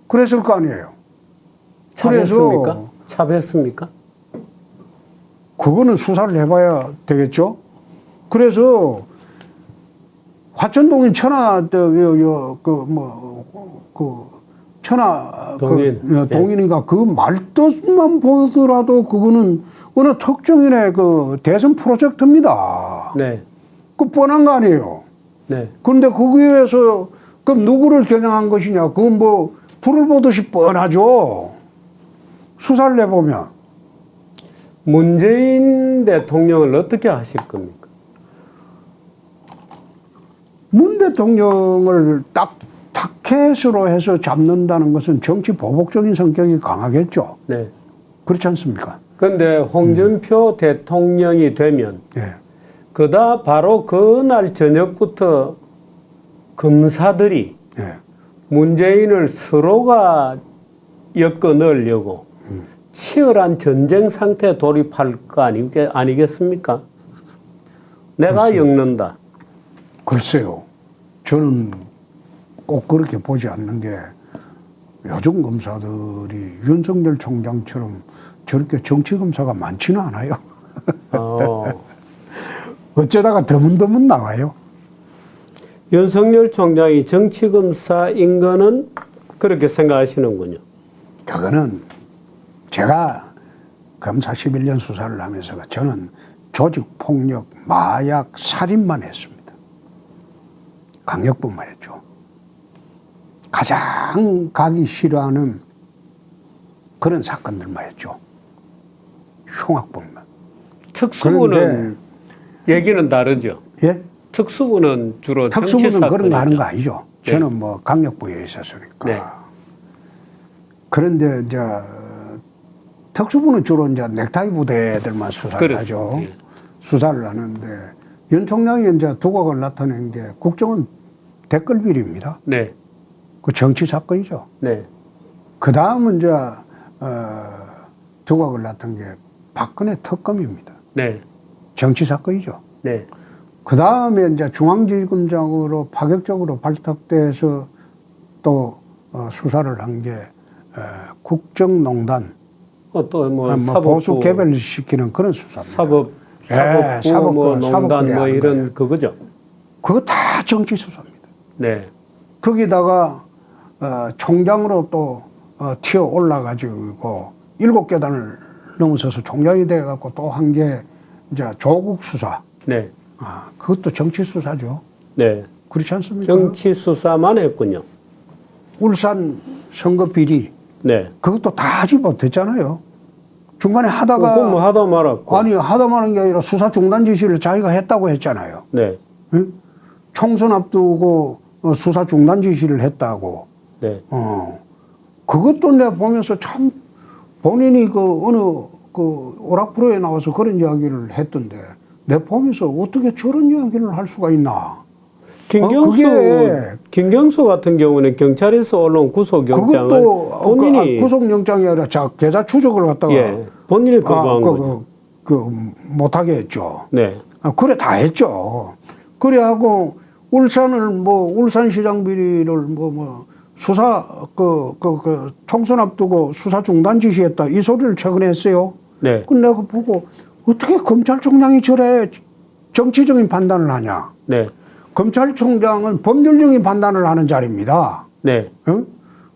S2: 그랬을 거 아니에요.
S1: 차별습니까? 차별습니까?
S2: 그거는 수사를 해봐야 되겠죠. 그래서 화천동인 천하 천하
S1: 동인.
S2: 동인인가 그 말뜻만 보더라도 그거는 어느 특정인의 그 대선 프로젝트입니다.
S1: 네.
S2: 그 뻔한 거 아니에요.
S1: 네.
S2: 그런데 거기에서 그럼 누구를 겨냥한 것이냐? 그건 뭐 불을 보듯이 뻔하죠. 수사를 해보면.
S1: 문재인 대통령을 어떻게 하실 겁니까?
S2: 문 대통령을 딱 타켓으로 해서 잡는다는 것은 정치 보복적인 성격이 강하겠죠.
S1: 네.
S2: 그렇지 않습니까?
S1: 그런데 홍준표 대통령이 되면
S2: 예.
S1: 그다 바로 그날 저녁부터 검사들이
S2: 예.
S1: 문재인을 서로가 엮어 넣으려고 치열한 전쟁 상태에 돌입할 거 아니겠습니까? 내가 엮는다.
S2: 글쎄요. 저는 꼭 그렇게 보지 않는 게 요즘 검사들이 윤석열 총장처럼 저렇게 정치 검사가 많지는 않아요. 어쩌다가 드문드문 나와요.
S1: 윤석열 총장이 정치검사인 거는 그렇게 생각하시는군요.
S2: 그거는 제가 검사 11년 수사를 하면서 저는 조직폭력, 마약, 살인만 했습니다. 강력범만 했죠. 가장 가기 싫어하는 그런 사건들만 했죠. 흉악범만.
S1: 특수부는
S2: 그런데,
S1: 얘기는 다르죠.
S2: 예?
S1: 특수부는 주로
S2: 특수부는
S1: 정치
S2: 그런 거 하는 거
S1: 사건이죠.
S2: 아니죠.
S1: 네.
S2: 저는 뭐 강력부에 있었으니까.
S1: 네.
S2: 그런데 이제 특수부는 주로 이제 넥타이 부대들만 수사를
S1: 그렇죠.
S2: 하죠.
S1: 예.
S2: 수사를 하는데 윤 총장이 이제 두각을 나타낸 게 국정은 댓글 비리입니다.
S1: 네.
S2: 그 정치 사건이죠.
S1: 네.
S2: 그 다음은 이제 두각을 나타낸 게 박근혜 특검입니다.
S1: 네.
S2: 정치 사건이죠.
S1: 네.
S2: 그 다음에 이제 중앙지검장으로 파격적으로 발탁돼서 또 수사를 한 게 국정농단,
S1: 또뭐
S2: 보수 개별시키는 그런 수사입니다.
S1: 사법부 뭐 농단 뭐
S2: 하는
S1: 이런
S2: 거예요.
S1: 그거죠.
S2: 그거 다 정치 수사입니다.
S1: 네.
S2: 거기다가 총장으로 또 튀어 올라가지고 7계단을 넘어서서 총장이 돼갖고 또 한 게 이제 조국 수사.
S1: 네.
S2: 그것도 정치 수사죠.
S1: 네.
S2: 그렇지 않습니까?
S1: 정치 수사만 했군요.
S2: 울산 선거 비리.
S1: 네.
S2: 그것도 다 집어댔잖아요. 중간에 하다가
S1: 그건 뭐 하다 말았고.
S2: 아니 하다 마는 게 아니라 수사 중단 지시를 자기가 했다고 했잖아요.
S1: 네.
S2: 응? 총선 앞두고 수사 중단 지시를 했다고.
S1: 네.
S2: 그것도 내가 보면서 참 본인이 그 어느 그 오락 프로에 나와서 그런 이야기를 했던데 내 보면서 어떻게 저런 이야기를 할 수가 있나?
S1: 김경수, 김경수 같은 경우는 경찰에서 올라온 구속영장을
S2: 그것도
S1: 본인이
S2: 구속영장이 아니라 계좌 추적을 갖다가
S1: 본인이 거부한 거죠.
S2: 못하게 했죠.
S1: 네.
S2: 그래 다 했죠. 그래 하고 울산을 울산시장 비리를 수사 총선 앞두고 수사 중단 지시했다 이 소리를 최근에 했어요.
S1: 네.
S2: 그 내가 보고 어떻게 검찰총장이 저래 정치적인 판단을 하냐?
S1: 네.
S2: 검찰총장은 법률적인 판단을 하는 자리입니다.
S1: 네.
S2: 그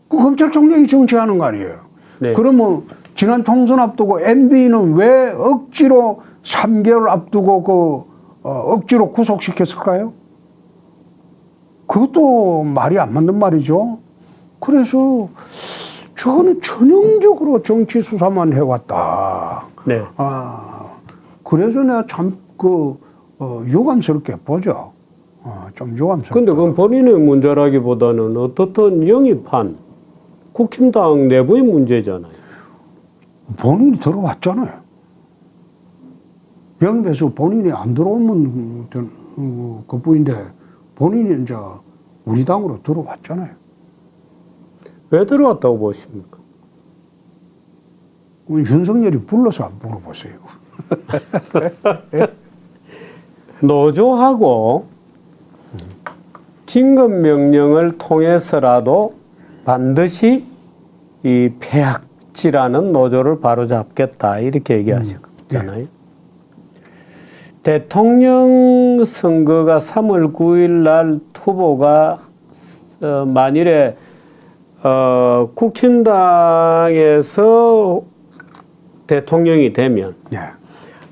S2: 검찰총장이 정치하는 거 아니에요.
S1: 네.
S2: 그러면 지난 총선 앞두고 MB는 왜 억지로 3개월 앞두고 억지로 구속시켰을까요? 그것도 말이 안 맞는 말이죠. 그래서 저거는 전형적으로 정치 수사만 해왔다.
S1: 네.
S2: 그래서 내가 참 유감스럽게 보죠. 좀 유감스럽게.
S1: 근데 그건 본인의 문제라기보다는 어떻든 영입한 국힘당 내부의 문제잖아요.
S2: 본인이 들어왔잖아요. 영입해서 본인이 안 들어오면 그뿐인데 본인이 이제 우리 당으로 들어왔잖아요.
S1: 왜 들어왔다고 보십니까?
S2: 윤석열이 불러서 안 물어보세요.
S1: 노조하고 긴급명령을 통해서라도 반드시 이 폐악질하는 노조를 바로잡겠다 이렇게 얘기하셨잖아요.
S2: 네.
S1: 대통령 선거가 3월 9일 날 후보가 만일에 국힘당에서 대통령이 되면
S2: 네.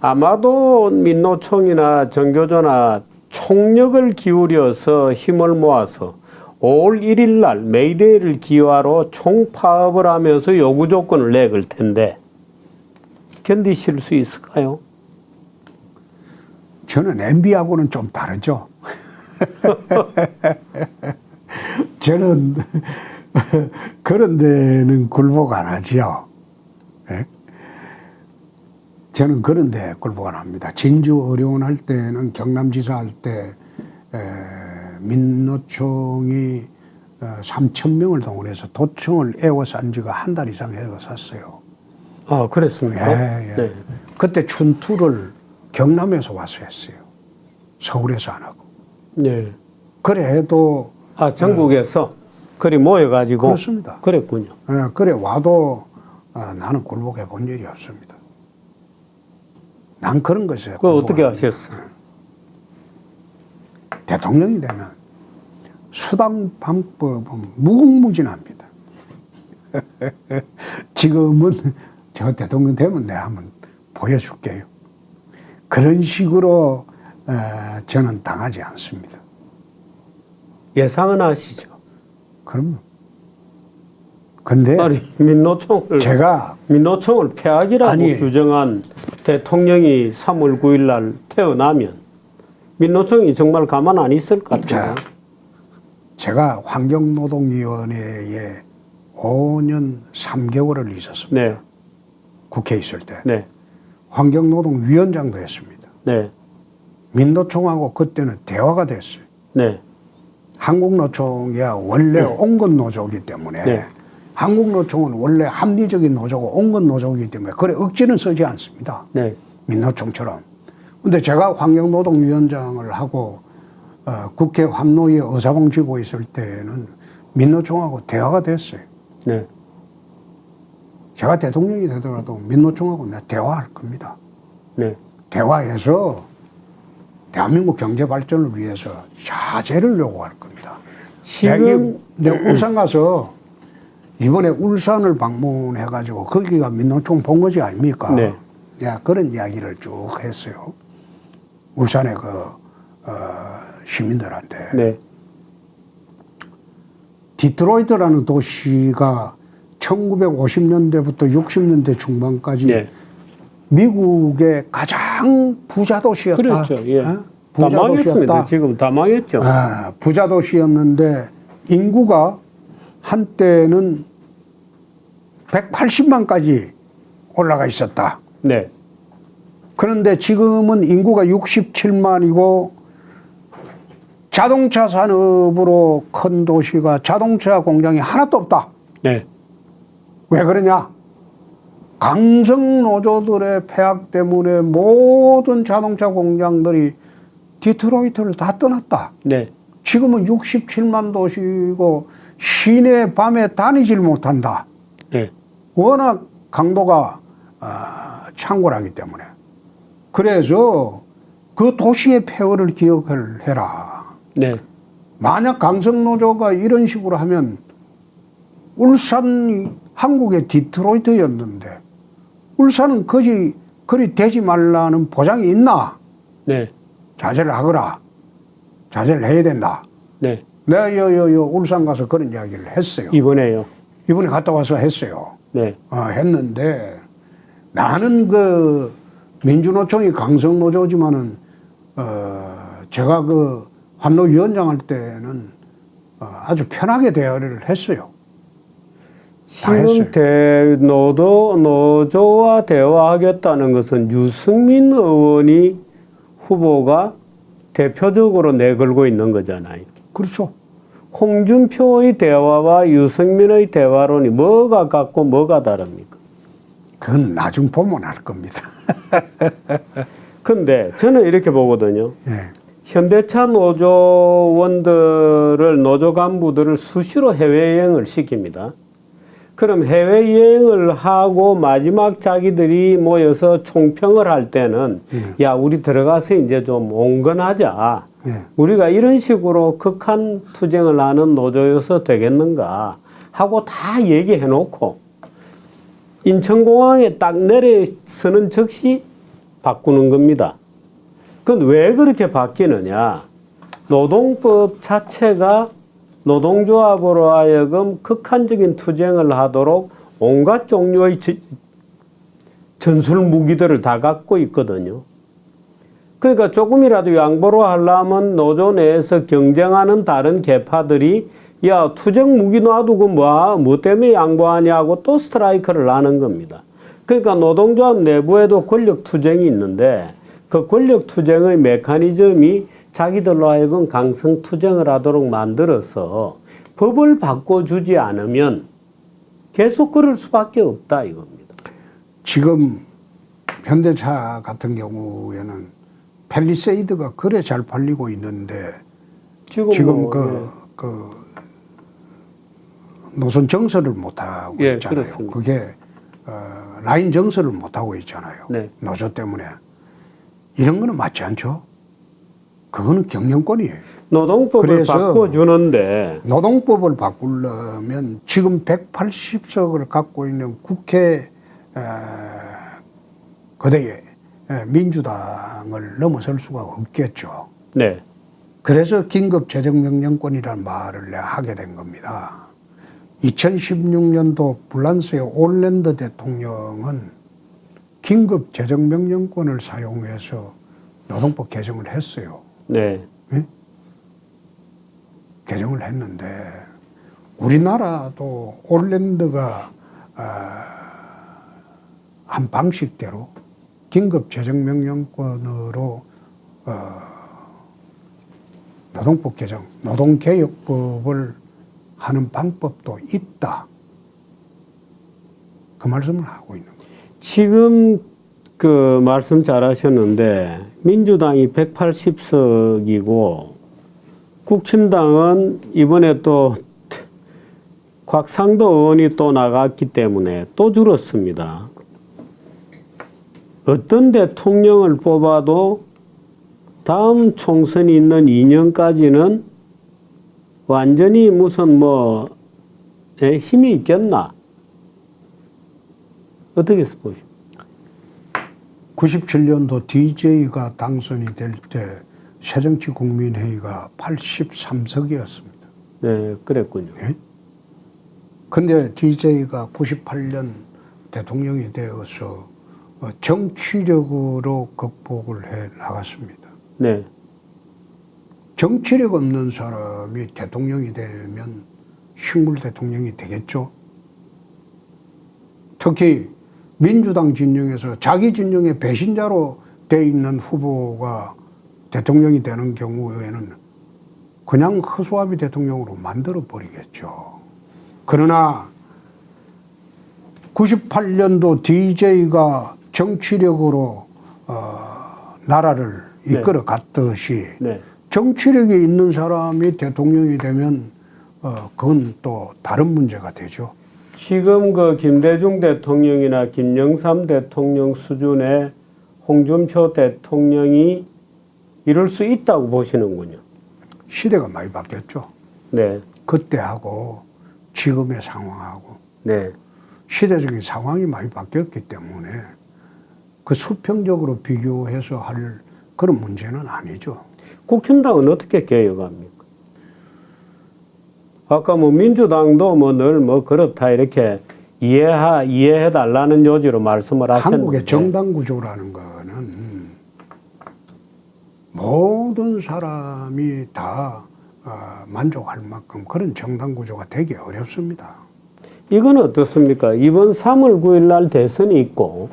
S1: 아마도 민노총이나 정교조나 총력을 기울여서 힘을 모아서 5월 1일 날 메이데이를 기화로 총파업을 하면서 요구 조건을 내걸 텐데 견디실 수 있을까요?
S2: 저는 MB하고는 좀 다르죠. 저는 그런 데는 굴복 안 하지요. 네? 저는 그런 데 굴복 안 합니다. 진주 어려운 할 때는 경남지사 할 때 민노총이 3,000명을 동원해서 도청을 애워싼 지가 한 달 이상 애워쌌어요.
S1: 아, 그랬습니까?
S2: 예.
S1: 네.
S2: 그때 춘투를 경남에서 와서 했어요. 서울에서 안 하고.
S1: 네.
S2: 그래 해도
S1: 전국에서 그리 모여가지고
S2: 그렇습니다.
S1: 그랬군요.
S2: 그래 와도 나는 굴복해 본 일이 없습니다. 난 그런 것에
S1: 그거 어떻게 하셨어요?
S2: 대통령이 되면 수당 방법은 무궁무진합니다. 지금은 저 대통령 되면 내가 한번 보여줄게요. 그런 식으로 저는 당하지 않습니다.
S1: 예상은 하시죠?
S2: 그럼요. 근데
S1: 아니, 민노총을 폐악이라고 규정한 대통령이 3월 9일 날 태어나면 민노총이 정말 가만 안 있을 것 같아요.
S2: 제가 환경노동위원회에 5년 3개월을 있었습니다.
S1: 네.
S2: 국회에 있을 때.
S1: 네.
S2: 환경노동위원장도 했습니다.
S1: 네.
S2: 민노총하고 그때는 대화가 됐어요.
S1: 네.
S2: 한국노총이야 원래 온건 노조이기 때문에
S1: 네.
S2: 한국노총은 원래 합리적인 노조고 온건 노조이기 때문에 그래 억지는 쓰지 않습니다.
S1: 네.
S2: 민노총처럼. 근데 제가 환경노동위원장을 하고 국회 환노위에 의사봉 쥐고 있을 때는 민노총하고 대화가 됐어요.
S1: 네.
S2: 제가 대통령이 되더라도 민노총하고 내가 대화할 겁니다.
S1: 네.
S2: 대화해서 대한민국 경제 발전을 위해서 자제를 요구할 겁니다.
S1: 지금
S2: 내가 울산 가서 이번에 울산을 방문해가지고 거기가 민노총 본거지 아닙니까?
S1: 네.
S2: 내가 그런 이야기를 쭉 했어요. 울산의 시민들한테.
S1: 네.
S2: 디트로이트라는 도시가 1950년대부터 60년대 중반까지
S1: 네.
S2: 미국의 가장 부자 도시였다.
S1: 그렇죠. 예.
S2: 부자
S1: 다 망했습니다.
S2: 도시였다.
S1: 지금 다 망했죠.
S2: 부자 도시였는데 인구가 한때는 180만까지 올라가 있었다.
S1: 네.
S2: 그런데 지금은 인구가 67만이고 자동차 산업으로 큰 도시가 자동차 공장이 하나도 없다.
S1: 네.
S2: 왜 그러냐? 강성 노조들의 폐악 때문에 모든 자동차 공장들이 디트로이트를 다 떠났다.
S1: 네.
S2: 지금은 67만 도시고 시내 밤에 다니질 못한다.
S1: 네.
S2: 워낙 강도가 창궐하기 때문에. 그래서 그 도시의 폐허를 기억을 해라.
S1: 네.
S2: 만약 강성노조가 이런 식으로 하면 울산이 한국의 디트로이트였는데 울산은 그리 되지 말라는 보장이 있나?
S1: 네.
S2: 자제를 하거라. 자제를 해야 된다.
S1: 네.
S2: 내가 울산 가서 그런 이야기를 했어요.
S1: 이번에요.
S2: 이번에 갔다 와서 했어요.
S1: 네.
S2: 했는데 나는 그 민주노총이 강성노조지만은 제가 그 환노위원장 할 때는 아주 편하게 대화를 했어요.
S1: 지금 노조와 대화하겠다는 것은 유승민 의원이 후보가 대표적으로 내걸고 있는 거잖아요.
S2: 그렇죠.
S1: 홍준표의 대화와 유승민의 대화론이 뭐가 같고 뭐가 다릅니까?
S2: 그건 나중 보면 알 겁니다.
S1: 근데 저는 이렇게 보거든요.
S2: 예.
S1: 현대차 노조원들을, 노조 간부들을 수시로 해외여행을 시킵니다. 그럼 해외여행을 하고 마지막 자기들이 모여서 총평을 할 때는 야, 우리 들어가서 이제 좀 온건하자.
S2: 예.
S1: 우리가 이런 식으로 극한 투쟁을 하는 노조여서 되겠는가 하고 다 얘기해 놓고 인천공항에 딱 내려서는 즉시 바꾸는 겁니다. 그건 왜 그렇게 바뀌느냐? 노동법 자체가 노동조합으로 하여금 극한적인 투쟁을 하도록 온갖 종류의 전술 무기들을 다 갖고 있거든요. 그러니까 조금이라도 양보를 하려면 노조 내에서 경쟁하는 다른 계파들이 야, 투쟁 무기 놔두고 뭐 때문에 양보하냐고 또 스트라이크를 하는 겁니다. 그러니까 노동조합 내부에도 권력 투쟁이 있는데 그 권력 투쟁의 메커니즘이 자기들로 하여금 강성 투쟁을 하도록 만들어서 법을 바꿔주지 않으면 계속 그럴 수밖에 없다 이겁니다.
S2: 지금 현대차 같은 경우에는 팰리세이드가 그래 잘 팔리고 있는데 지금 노선 정설을 못하고
S1: 예,
S2: 있잖아요.
S1: 그렇습니다.
S2: 그게 라인 정설을 못하고 있잖아요.
S1: 네.
S2: 노조 때문에. 이런 거는 맞지 않죠? 그거는 경영권이에요.
S1: 노동법을
S2: 그래서
S1: 바꿔주는데
S2: 노동법을 바꾸려면 지금 180석을 갖고 있는 국회 거대의 민주당을 넘어설 수가 없겠죠.
S1: 네.
S2: 그래서 긴급 재정명령권이라는 말을 내가 하게 된 겁니다. 2016년도 불란스의 올랜드 대통령은 긴급 재정명령권을 사용해서 노동법 개정을 했어요.
S1: 네.
S2: 네? 개정을 했는데 우리나라도 올랜드가 한 방식대로 긴급 재정명령권으로 노동법 개정, 노동개혁법을 하는 방법도 있다. 그 말씀을 하고 있는 거예요.
S1: 지금 그 말씀 잘 하셨는데 민주당이 180석이고 국힘당은 이번에 또 곽상도 의원이 또 나갔기 때문에 또 줄었습니다. 어떤 대통령을 뽑아도 다음 총선이 있는 2년까지는 완전히 무슨 힘이 있겠나? 어떻게 보십니까?
S2: 97년도 DJ가 당선이 될 때 새정치국민회의가 83석이었습니다.
S1: 네, 그랬군요.
S2: 예? 근데 DJ가 98년 대통령이 되어서 정치력으로 극복을 해 나갔습니다.
S1: 네.
S2: 정치력 없는 사람이 대통령이 되면 식물 대통령이 되겠죠. 특히 민주당 진영에서 자기 진영의 배신자로 돼 있는 후보가 대통령이 되는 경우에는 그냥 허수아비 대통령으로 만들어 버리겠죠. 그러나 98년도 DJ가 정치력으로 나라를 이끌어 갔듯이
S1: 네.
S2: 정치력이 있는 사람이 대통령이 되면 그건 또 다른 문제가 되죠.
S1: 지금 그 김대중 대통령이나 김영삼 대통령 수준의 홍준표 대통령이 이룰 수 있다고 보시는군요.
S2: 시대가 많이 바뀌었죠.
S1: 네.
S2: 그때하고 지금의 상황하고
S1: 네.
S2: 시대적인 상황이 많이 바뀌었기 때문에 그 수평적으로 비교해서 할 그런 문제는 아니죠.
S1: 국힘당은 어떻게 개혁합니까? 아까 뭐 민주당도 뭐 늘 뭐 그렇다 이렇게 이해해 달라는 요지로 말씀을 하셨는데
S2: 한국의 정당 구조라는 거는 모든 사람이 다 만족할 만큼 그런 정당 구조가 되기 어렵습니다.
S1: 이건 어떻습니까? 이번 3월 9일 날 대선이 있고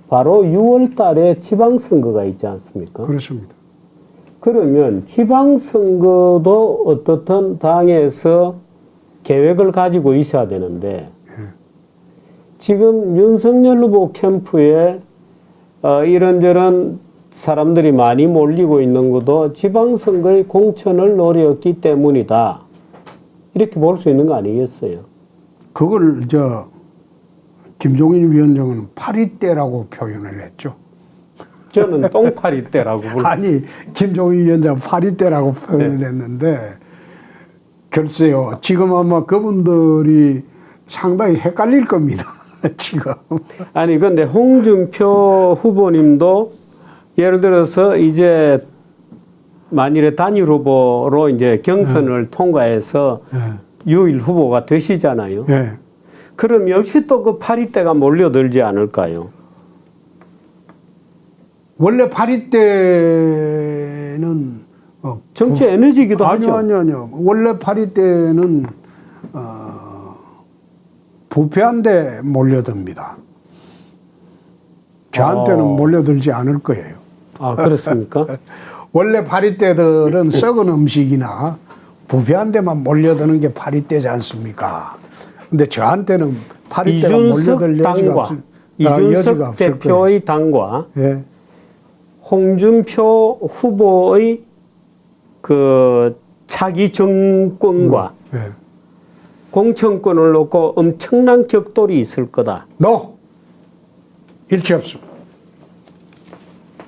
S1: 바로 6월 달에 지방선거가 있지 않습니까?
S2: 그렇습니다.
S1: 그러면 지방선거도 어떻든 당에서 계획을 가지고 있어야 되는데 지금 윤석열 후보 캠프에 이런저런 사람들이 많이 몰리고 있는 것도 지방선거의 공천을 노렸기 때문이다. 이렇게 볼 수 있는 거 아니겠어요?
S2: 그걸 김종인 위원장은 파리떼라고 표현을 했죠.
S1: 저는 똥파리 때라고 불렀어요.
S2: 아니 김종인 위원장 파리떼라고 표현을
S1: 네.
S2: 했는데 글쎄요. 지금 아마 그분들이 상당히 헷갈릴 겁니다. 지금.
S1: 아니 근데 홍준표 후보님도 예를 들어서 이제 만일에 단일 후보로 이제 경선을 통과해서 유일 후보가 되시잖아요.
S2: 네.
S1: 그럼 역시 또 그 파리떼가 몰려들지 않을까요?
S2: 원래 파리떼는
S1: 정치 에너지이기도 하죠.
S2: 아니요. 원래 파리떼는 부패한데 몰려듭니다. 저한테는 몰려들지 않을 거예요.
S1: 아 그렇습니까?
S2: 원래 파리떼들은 썩은 음식이나 부패한 데만 몰려드는 게 파리떼지 않습니까? 근데 저한테는 파리떼가 몰려들
S1: 이준석 대표의 당과
S2: 예.
S1: 홍준표 후보의 그 차기 정권과
S2: 예.
S1: 공천권을 놓고 엄청난 격돌이 있을 거다.
S2: 일치 없습니다.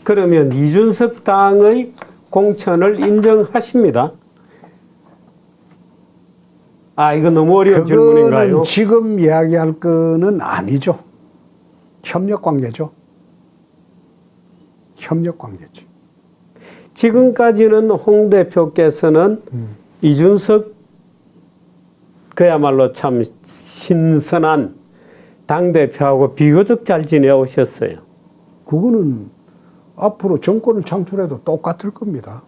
S1: 그러면 이준석 당의 공천을 인정하십니다. 아, 이거 너무 어려운 질문인가요?
S2: 그거는 지금 이야기할 거는 아니죠. 협력 관계죠. 협력 관계지.
S1: 지금까지는 홍 대표께서는 이준석 그야말로 참 신선한 당대표하고 비교적 잘 지내오셨어요.
S2: 그거는 앞으로 정권을 창출해도 똑같을 겁니다.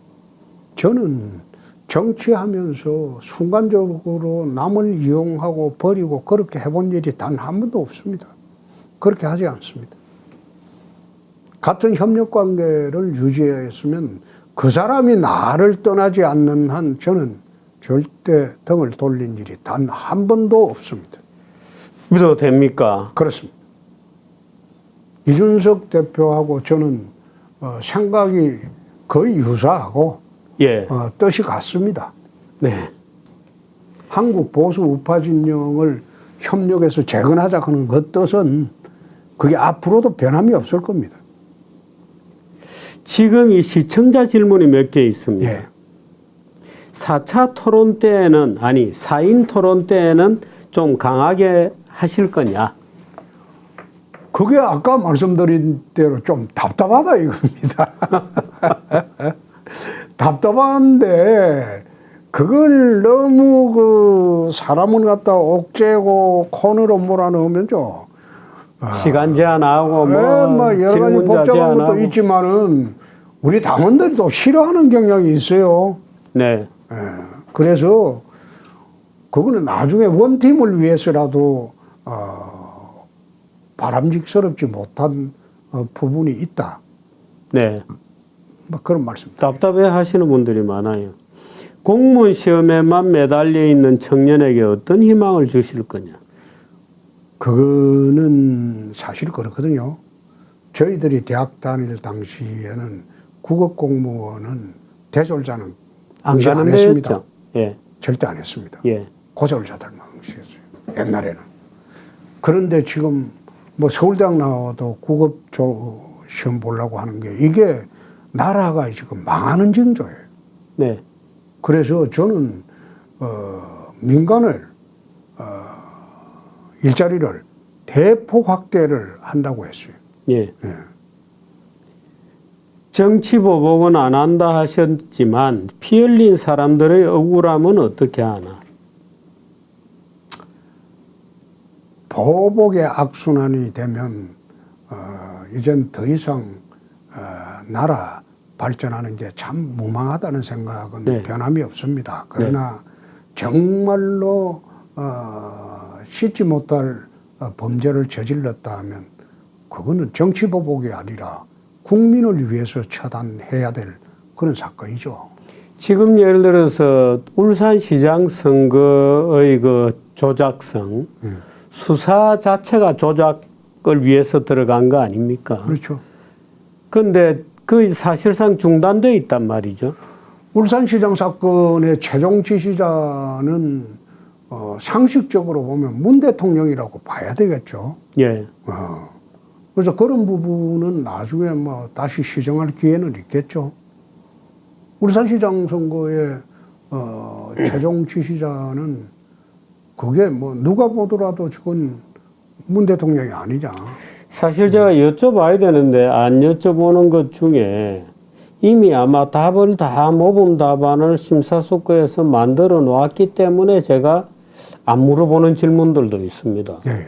S2: 저는 정치하면서 순간적으로 남을 이용하고 버리고 그렇게 해본 일이 단 한 번도 없습니다. 그렇게 하지 않습니다. 같은 협력 관계를 유지했으면 그 사람이 나를 떠나지 않는 한 저는 절대 등을 돌린 일이 단 한 번도 없습니다.
S1: 믿어도 됩니까?
S2: 그렇습니다. 이준석 대표하고 저는 생각이 거의 유사하고
S1: 예.
S2: 뜻이 같습니다.
S1: 네.
S2: 한국 보수 우파 진영을 협력해서 재건하자 하는 그 뜻은 그게 앞으로도 변함이 없을 겁니다.
S1: 지금 이 시청자 질문이 몇 개 있습니다.
S2: 예.
S1: 4차 토론 때는, 아니, 4인 토론 때는 좀 강하게 하실 거냐?
S2: 그게 아까 말씀드린 대로 좀 답답하다 이겁니다. 답답한데 그걸 너무 그 사람을 갖다 옥죄고 코너로 몰아넣으면죠.
S1: 시간 제한하고 뭐
S2: 여러 가지
S1: 질문자
S2: 복잡한
S1: 제한하고.
S2: 것도 있지만은 우리 당원들이 또 싫어하는 경향이 있어요.
S1: 네.
S2: 그래서 그거는 나중에 원팀을 위해서라도 바람직스럽지 못한 부분이 있다.
S1: 네.
S2: 뭐 그런 말씀.
S1: 답답해 하시는 분들이 많아요. 공무원 시험에만 매달려 있는 청년에게 어떤 희망을 주실 거냐?
S2: 그거는 사실 그렇거든요. 저희들이 대학 다닐 당시에는 국업 공무원은 대졸자는
S1: 안
S2: 응시
S1: 가는
S2: 했습니다.
S1: 데였죠. 예.
S2: 절대 안 했습니다.
S1: 예.
S2: 고졸자들만 응시했어요. 옛날에는. 그런데 지금 뭐 서울대학 나와도 국업 시험 보려고 하는 게 이게 나라가 지금 망하는 징조예요.
S1: 네.
S2: 그래서 저는 민간을 일자리를 대폭 확대를 한다고 했어요.
S1: 예.
S2: 예.
S1: 정치 보복은 안 한다 하셨지만 피 흘린 사람들의 억울함은 어떻게 하나?
S2: 보복의 악순환이 되면 이젠 더 이상 나라 발전하는 게 참 무망하다는 생각은
S1: 네.
S2: 변함이 없습니다. 그러나 정말로 씻지 못할 범죄를 저질렀다 하면 그거는 정치 보복이 아니라 국민을 위해서 처단해야 될 그런 사건이죠.
S1: 지금 예를 들어서 울산시장 선거의 그 조작성, 수사 자체가 조작을 위해서 들어간 거 아닙니까?
S2: 그렇죠.
S1: 그런데 그 사실상 중단돼 있단 말이죠.
S2: 울산시장 사건의 최종 지시자는 상식적으로 보면 문 대통령이라고 봐야 되겠죠.
S1: 예.
S2: 그래서 그런 부분은 나중에 뭐 다시 시정할 기회는 있겠죠. 울산시장 선거의 최종 지시자는 그게 뭐 누가 보더라도 그건 문 대통령이 아니냐.
S1: 사실 제가 여쭤봐야 되는데 안 여쭤보는 것 중에 이미 아마 답을 다 모범 답안을 심사숙고해서 만들어 놓았기 때문에 제가 안 물어보는 질문들도 있습니다.
S2: 네.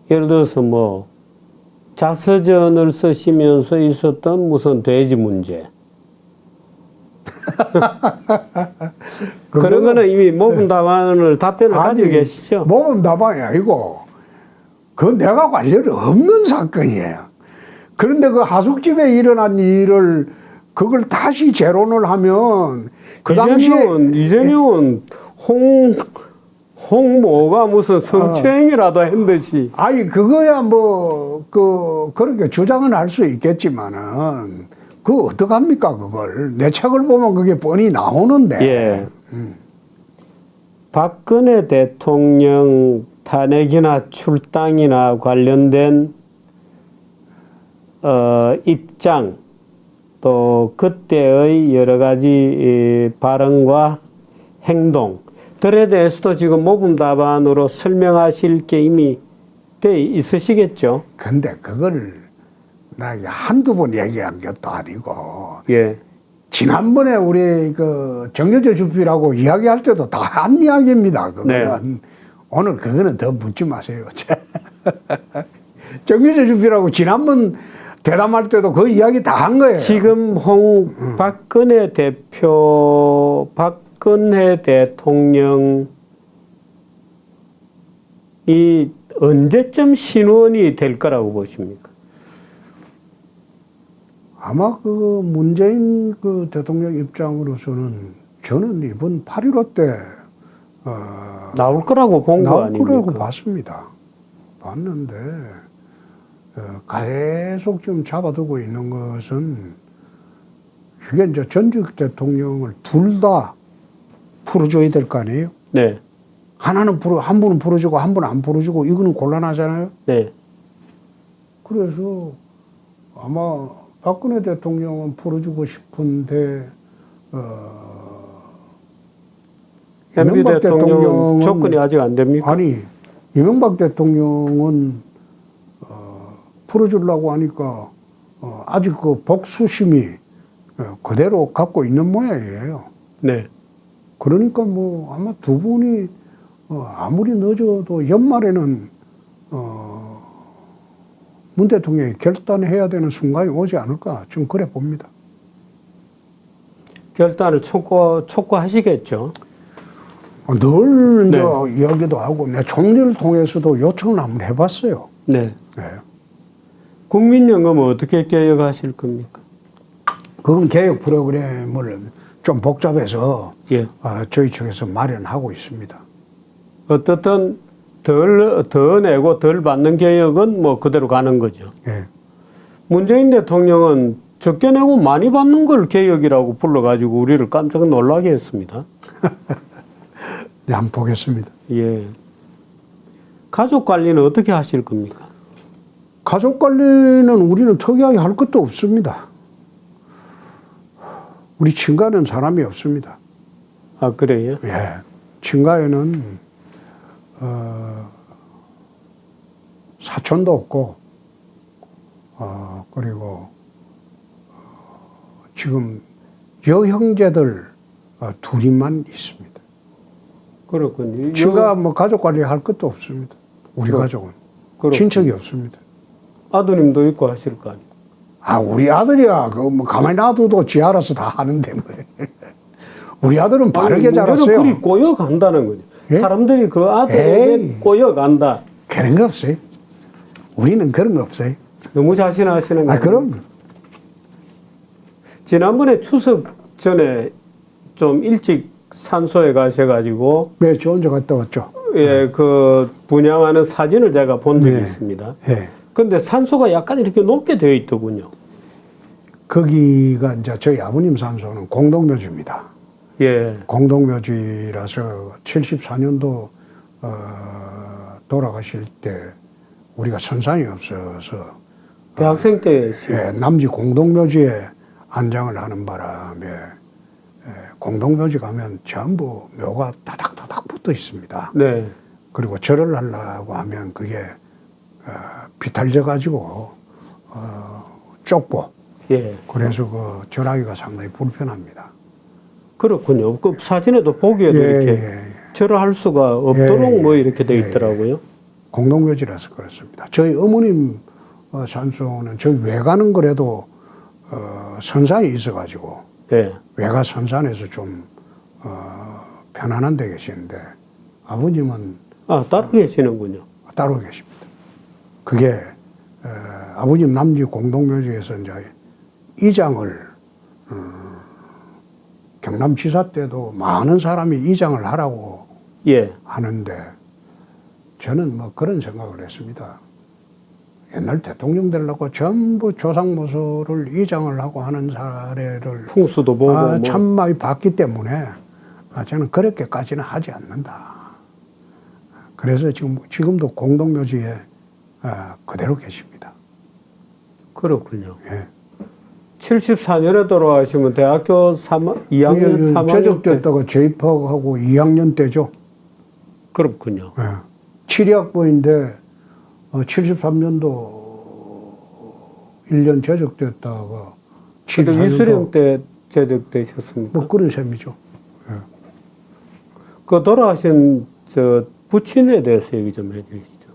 S1: 예를 들어서 뭐 자서전을 쓰시면서 있었던 무슨 돼지 문제 그런 거는 이미 모범 답안을 답변을 가지고 계시죠?
S2: 모범 답안이 아니고 그건 내가 관련 없는 사건이에요. 그런데 그 하숙집에 일어난 일을 그걸 다시 재론을 하면 그
S1: 이재명은 홍모가 무슨 성추행이라도 한 듯이.
S2: 아니 그거야 뭐 그렇게 주장은 할 수 있겠지만은 그 어떡합니까 그걸 내 책을 보면 그게 뻔히 나오는데.
S1: 예. 박근혜 대통령 탄핵이나 출당이나 관련된 입장 또 그때의 여러 가지 발언과 행동들에 대해서도 지금 모범 답안으로 설명하실 게 이미 돼 있으시겠죠?
S2: 근데 그걸 나 한두 번 얘기한 것도 아니고.
S1: 예.
S2: 지난번에 우리 그 정여조 주필하고 이야기할 때도 다 한 이야기입니다. 그거는 오늘 그거는 더 묻지 마세요. 정여조 주필하고 지난번 대담할 때도 그 이야기 다 한 거예요.
S1: 지금 박근혜 대통령이 언제쯤 신원이 될 거라고 보십니까?
S2: 아마 그 문재인 그 대통령 입장으로서는 저는 이번 8.15 때
S1: 나올 거라고 본 거
S2: 나올
S1: 아닙니까?
S2: 거라고 봤습니다. 봤는데 계속 좀 잡아두고 있는 것은 이게 이제 전직 대통령을 둘 다 풀어줘야 될 거 아니에요?
S1: 네.
S2: 한 분은 풀어주고 한 분은 안 풀어주고 이거는 곤란하잖아요.
S1: 네.
S2: 그래서 아마 박근혜 대통령은 풀어주고 싶은데
S1: MB
S2: 이명박
S1: 대통령 조건이 아직 안 됩니까?
S2: 아니 이명박 대통령은 풀어주려고 하니까 아직 그 복수심이 그대로 갖고 있는 모양이에요.
S1: 네.
S2: 그러니까 뭐 아마 두 분이 아무리 늦어도 연말에는 문 대통령이 결단해야 되는 순간이 오지 않을까 좀 그래 봅니다.
S1: 결단을 촉구하시겠죠.
S2: 늘 이제 이야기도 하고 내 총리를 통해서도 요청을 한번 해봤어요.
S1: 네.
S2: 네.
S1: 국민연금은 어떻게 개혁하실 겁니까?
S2: 그건 개혁 프로그램을 좀 복잡해서
S1: 예.
S2: 저희 측에서 마련하고 있습니다.
S1: 어떻든 더 내고 덜 받는 개혁은 뭐 그대로 가는 거죠.
S2: 예.
S1: 문재인 대통령은 적게 내고 많이 받는 걸 개혁이라고 불러가지고 우리를 깜짝 놀라게 했습니다.
S2: 네, 한번 보겠습니다.
S1: 예. 가족 관리는 어떻게 하실 겁니까?
S2: 가족 관리는 우리는 특이하게 할 것도 없습니다. 우리 친가는 사람이 없습니다.
S1: 아, 그래요?
S2: 예. 친가에는 사촌도 없고 그리고 지금 여형제들 둘이만 있습니다.
S1: 그렇군요.
S2: 친가 뭐 가족 관리 할 것도 없습니다. 우리 가족은
S1: 그렇군요.
S2: 친척이 없습니다.
S1: 아드님도 있고 하실 거 아니에요?
S2: 아, 우리 아들이야. 그 뭐 가만히 놔둬도 지 알아서 다 하는데 뭐. 우리 아들은 빠르게 자랐어요.
S1: 문제는 그리 꼬여간다는 거죠.
S2: 예?
S1: 사람들이 그 아들에게
S2: 에이.
S1: 꼬여간다.
S2: 그런 거 없어요. 우리는 그런 거 없어요.
S1: 너무 자신하시는 거예요.
S2: 그럼.
S1: 지난번에 추석 전에 좀 일찍 산소에 가셔가지고
S2: 네, 저 혼자 갔다 왔죠.
S1: 예, 그 분양하는 사진을 제가 본 적이
S2: 네.
S1: 있습니다.
S2: 예.
S1: 근데 산소가 약간 이렇게 높게 되어 있더군요.
S2: 거기가 이제 저희 아버님 산소는 공동묘지입니다.
S1: 예.
S2: 공동묘지라서 74년도 돌아가실 때 우리가 선산이 없어서
S1: 대학생 때
S2: 예, 남지 공동묘지에 안장을 하는 바람에 공동묘지 가면 전부 묘가 다닥다닥 붙어 있습니다.
S1: 네.
S2: 그리고 절을 하려고 하면 그게 비탈져 가지고 좁고
S1: 예.
S2: 그래서 그 절하기가 상당히 불편합니다.
S1: 그렇군요. 그 사진에도 보기에도 이렇게 절을 할 수가 없도록 뭐 이렇게 돼 있더라고요.
S2: 공동묘지라서 그렇습니다. 저희 어머님 산소는 저희 외가는 그래도 선산이 있어가지고
S1: 예.
S2: 외가 선산에서 좀 편안한 데 계시는데 아버님은
S1: 아, 따로 계시는군요.
S2: 따로 계십니다. 그게 아버님 남지 공동묘지에서 이제 이장을 경남지사 때도 많은 사람이 이장을 하라고
S1: 예.
S2: 하는데 저는 뭐 그런 생각을 했습니다. 옛날 대통령 되려고 전부 조상모서를 이장을 하고 하는 사례를
S1: 풍수도 보고 뭐.
S2: 참 많이 봤기 때문에 저는 그렇게까지는 하지 않는다. 그래서 지금도 공동묘지에 그대로 계십니다.
S1: 그렇군요.
S2: 예.
S1: 74년에 돌아가시면 대학교 2학년, 3학년 때.
S2: 재적됐다가 재입학하고 2학년 때죠.
S1: 그렇군요.
S2: 예. 7학번인데 73년도 1년 재적됐다가
S1: 그래도
S2: 74년도
S1: 이수령 때 재직되셨습니까?
S2: 뭐 그런 셈이죠. 예.
S1: 그 돌아가신 저 부친에 대해서 얘기 좀 해주시죠.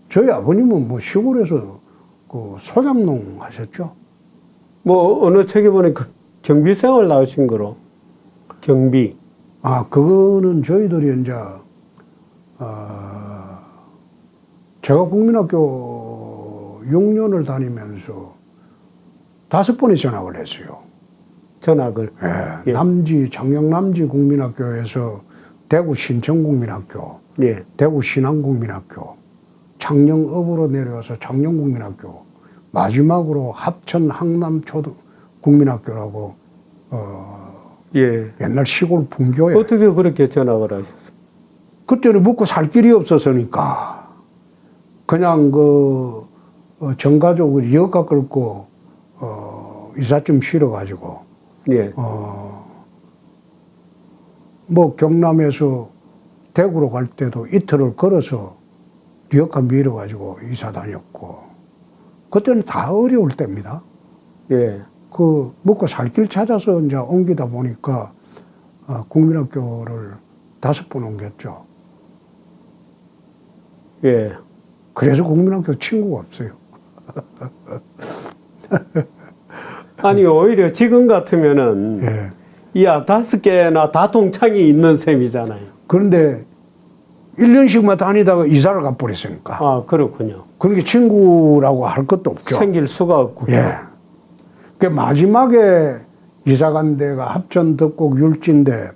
S2: 저희 아버님은 뭐 시골에서 그 소장농 하셨죠.
S1: 뭐 어느 책에 보니까 경비생활 나오신 거로 경비.
S2: 그거는 저희들이 이제 제가 국민학교 6년을 다니면서 5번의 전학을 했어요.
S1: 전학을.
S2: 예.
S1: 예.
S2: 장영 남지 국민학교에서 대구 신천국민학교,
S1: 예.
S2: 대구 신안국민학교, 창녕읍으로 내려와서 창녕국민학교, 마지막으로 합천 항남초등국민학교라고
S1: 예.
S2: 옛날 시골 분교에
S1: 어떻게 그렇게 전학을 하셨어요?
S2: 그때는 먹고 살 길이 없었으니까 그냥 그 전가족을 여가 끌고 이삿짐 실어가지고
S1: 예.
S2: 뭐 경남에서 대구로 갈 때도 이틀을 걸어서 리어카 밀어가지고 이사 다녔고 그때는 다 어려울 때입니다.
S1: 예.
S2: 그 먹고 살 길 찾아서 이제 옮기다 보니까 국민학교를 5번 옮겼죠.
S1: 예.
S2: 그래서 국민학교 친구가 없어요.
S1: 아니 오히려 지금 같으면은
S2: 예.
S1: 야 5개나 다 동창이 있는 셈이잖아요.
S2: 그런데 1년씩만 다니다가 이사를 가버렸으니까.
S1: 아 그렇군요.
S2: 그러니까 친구라고 할 것도 없죠.
S1: 생길 수가 없군요.
S2: 예. 그 마지막에 이사 간 데가 합천, 덕곡, 율지인데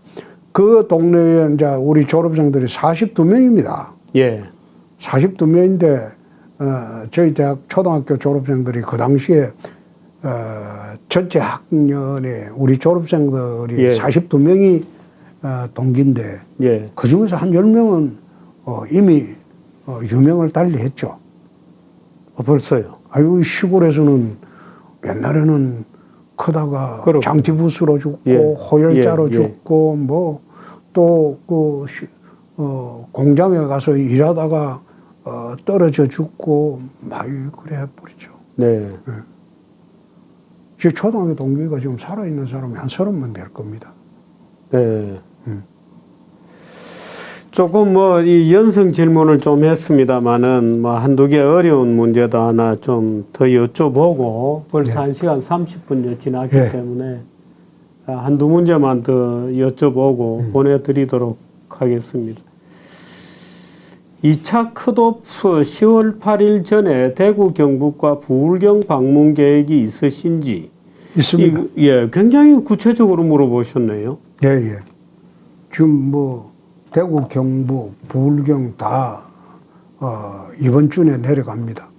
S2: 그 동네에 이제 우리 졸업생들이 42명입니다.
S1: 예.
S2: 42명인데 저희 대학 초등학교 졸업생들이 그 당시에 전체 학년에 우리 졸업생들이
S1: 예.
S2: 42명이 동기인데
S1: 예.
S2: 그 중에서 한 10명은 이미 유명을 달리 했죠.
S1: 벌써요.
S2: 아유, 시골에서는 옛날에는 크다가
S1: 그렇군요.
S2: 장티부스로 죽고
S1: 예.
S2: 호열자로
S1: 예.
S2: 죽고 뭐 또 공장에 가서 일하다가 떨어져 죽고 막 그래 버리죠.
S1: 네.
S2: 제 초등학교 동기가 지금 살아있는 사람이 한 30명 될 겁니다.
S1: 네. 조금 뭐 이 연성 질문을 좀 했습니다만은 뭐 한두 개 어려운 문제도 하나 좀 더 여쭤보고 벌써
S2: 네.
S1: 1시간 30분이 지났기
S2: 네.
S1: 때문에 한두 문제만 더 여쭤보고 보내드리도록 하겠습니다. 2차 컷오프 10월 8일 전에 대구 경북과 부울경 방문 계획이 있으신지
S2: 있습니다.
S1: 예, 굉장히 구체적으로 물어보셨네요.
S2: 예, 예. 지금 뭐 대구, 경북, 부울경 다 이번 주 내에 내려갑니다.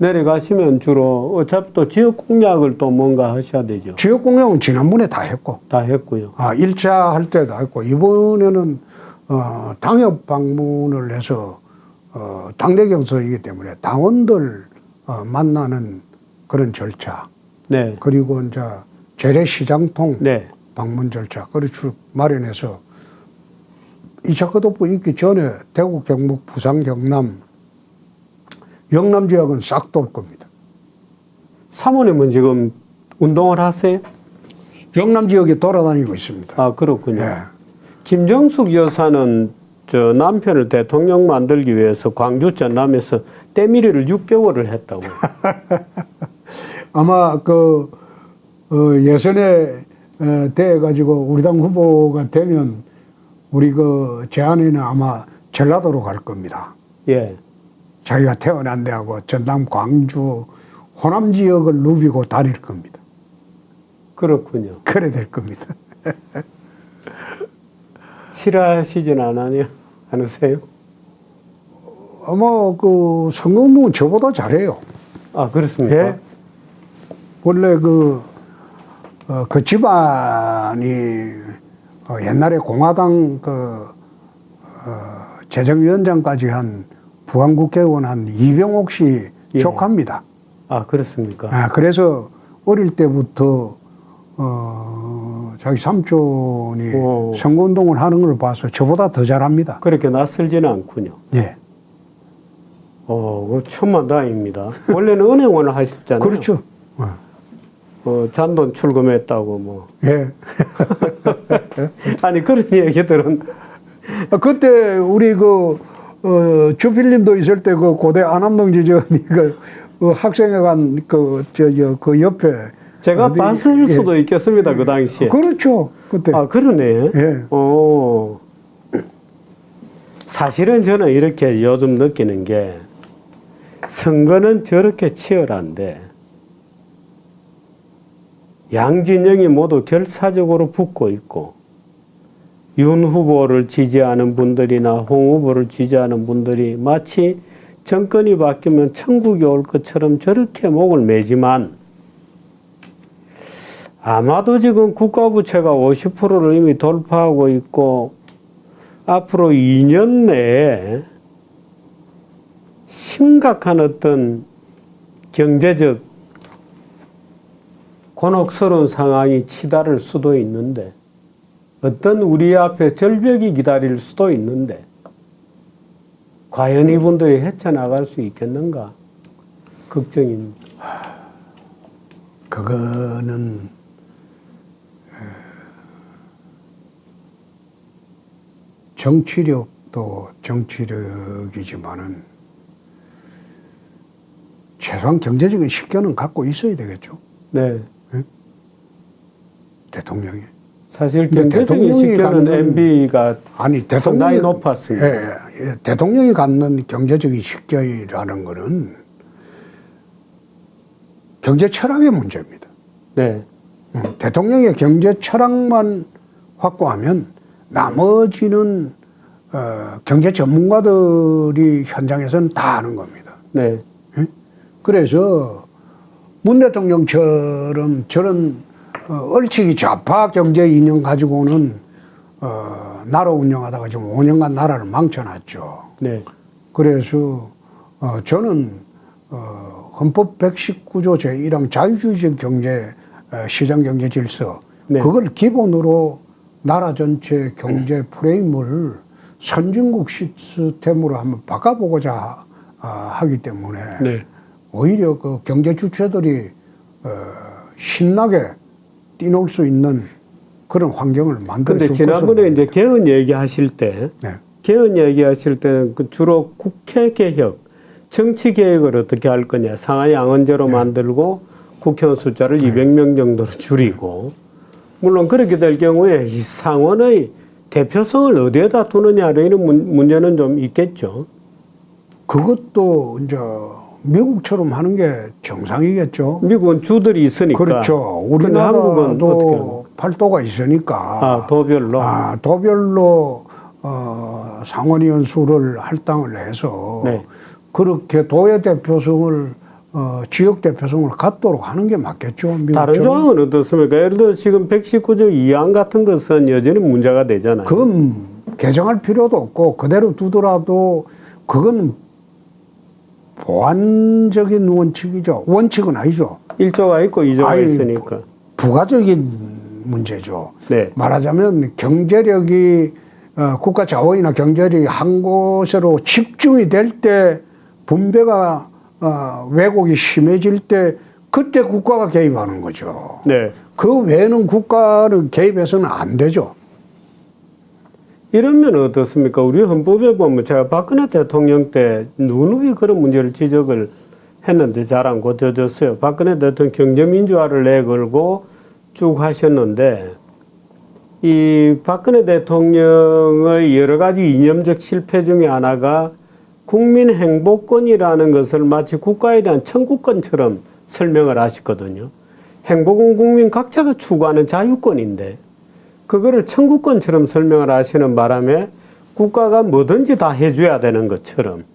S1: 내려가시면 주로 어차피 또 지역 공약을 또 뭔가 하셔야 되죠.
S2: 지역 공약은 지난번에 다 했고,
S1: 다 했고요.
S2: 1차 할 때도 했고, 이번에는 당협 방문을 해서 당내 경선이기 때문에 당원들 만나는 그런 절차,
S1: 네.
S2: 그리고 이제 재래시장통
S1: 네.
S2: 방문 절차, 그걸 쭉 마련해서 2차 컷오프 있기 전에 대구, 경북, 부산, 영남 지역은 싹 돌 겁니다.
S1: 사모님은 지금 운동을 하세요?
S2: 영남 지역에 돌아다니고 있습니다.
S1: 아, 그렇군요.
S2: 예.
S1: 김정숙 여사는 저 남편을 대통령 만들기 위해서 광주 전남에서 때밀이를 6개월을 했다고.
S2: 아마 그 예선에 돼 가지고 우리 당 후보가 되면 우리 그 제안에는 아마 전라도로 갈 겁니다.
S1: 예.
S2: 자기가 태어난 데하고 전남, 광주, 호남 지역을 누비고 다닐 겁니다.
S1: 그렇군요.
S2: 그래 될 겁니다.
S1: 싫어하시진 않으세요?
S2: 아마 그 선거운동은 저보다 잘해요.
S1: 아, 그렇습니까?
S2: 예. 원래 그 집안이 옛날에 공화당 재정위원장까지 한 부안국회의원 한 이병옥 씨
S1: 예.
S2: 조카입니다.
S1: 아, 그렇습니까?
S2: 그래서 어릴 때부터 자기 삼촌이
S1: 오.
S2: 선거운동을 하는 걸 봐서 저보다 더 잘합니다.
S1: 그렇게 낯설지는 않군요.
S2: 예.
S1: 천만다행입니다. 원래는 은행원을 하셨잖아요.
S2: 그렇죠.
S1: 잔돈 출금했다고 뭐.
S2: 예.
S1: 아니, 그런 얘기들은.
S2: 그때 우리 주필님도 있을 때 그 고대 안암동 지점이 학생회관 그 옆에
S1: 제가 봤을 수도 있겠습니다, 그 당시에.
S2: 그렇죠. 그때.
S1: 아, 그러네.
S2: 예.
S1: 사실은 저는 이렇게 요즘 느끼는 게 선거는 저렇게 치열한데 양 진영이 모두 결사적으로 붙고 있고 윤 후보를 지지하는 분들이나 홍 후보를 지지하는 분들이 마치 정권이 바뀌면 천국이 올 것처럼 저렇게 목을 매지만 아마도 지금 국가부채가 50%를 이미 돌파하고 있고 앞으로 2년 내에 심각한 어떤 경제적 곤혹스러운 상황이 치달을 수도 있는데 어떤 우리 앞에 절벽이 기다릴 수도 있는데 과연 이분들이 헤쳐나갈 수 있겠는가 걱정입니다.
S2: 그거는 정치력도 정치력이지만은 최소한 경제적인 식견은 갖고 있어야 되겠죠.
S1: 네.
S2: 대통령이.
S1: 사실
S2: 근데
S1: 경제적인
S2: 대통령이
S1: 식견은
S2: 갖는-
S1: MB가
S2: 아니
S1: 상당히 높았습니다.
S2: 예, 대통령이 갖는 경제적인 식견이라는 거는 경제 철학의 문제입니다.
S1: 네.
S2: 대통령의 경제 철학만 확고하면 나머지는 경제 전문가들이 현장에서는 다 아는 겁니다.
S1: 네.
S2: 그래서 문 대통령처럼 저런 얼치기 좌파 경제 이념 가지고는 나라 운영하다가 지금 5년간 나라를 망쳐놨죠.
S1: 네.
S2: 그래서 저는 헌법 119조 제1항 자유주의적 경제 시장 경제 질서
S1: 네.
S2: 그걸 기본으로 나라 전체 경제 프레임을 선진국 시스템으로 한번 바꿔보고자 하기 때문에
S1: 네.
S2: 오히려 그 경제 주체들이 신나게 뛰놀 수 있는 그런 환경을 만들어
S1: 근데
S2: 줄
S1: 지난번에
S2: 것으로
S1: 이제 개헌 얘기하실 때,
S2: 네.
S1: 개헌 얘기하실 때는 그 주로 국회 개혁, 정치 개혁을 어떻게 할 거냐. 상하 양원제로 만들고 국회의원 숫자를 200명 정도로 줄이고, 물론 그렇게 될 경우에 이 상원의 대표성을 어디에다 두느냐 이런 문제는 좀 있겠죠.
S2: 그것도 이제 미국처럼 하는 게 정상이겠죠.
S1: 미국은 주들이 있으니까.
S2: 그렇죠.
S1: 근데 한국은 어떻게 하는
S2: 우리나라도 팔도가 있으니까
S1: 도별로.
S2: 도별로 상원의원 수를 할당을 해서
S1: 네.
S2: 그렇게 도의 대표성을 지역 대표성을 갖도록 하는 게 맞겠죠.
S1: 다른
S2: 미국처럼.
S1: 조항은 어떻습니까? 예를 들어 지금 119조 2항 같은 것은 여전히 문제가 되잖아요.
S2: 그건 개정할 필요도 없고 그대로 두더라도 그건 보완적인 원칙이죠. 원칙은 아니죠.
S1: 1조가 있고 2조가
S2: 아니,
S1: 있으니까.
S2: 부가적인 문제죠.
S1: 네.
S2: 말하자면 경제력이 국가 자원이나 경제력이 한 곳으로 집중이 될 때 분배가 왜곡이 심해질 때 그때 국가가 개입하는 거죠.
S1: 네.
S2: 그 외에는 국가를 개입해서는 안 되죠.
S1: 이러면 어떻습니까? 우리 헌법에 보면 제가 박근혜 대통령 때 누누이 그런 문제를 지적을 했는데 잘 안 고쳐졌어요. 박근혜 대통령 경제민주화를 내걸고 쭉 하셨는데 이 박근혜 대통령의 여러 가지 이념적 실패 중에 하나가 국민행복권이라는 것을 마치 국가에 대한 청구권처럼 설명을 하셨거든요. 행복은 국민 각자가 추구하는 자유권인데 그거를 청구권처럼 설명을 하시는 바람에 국가가 뭐든지 다 해줘야 되는 것처럼.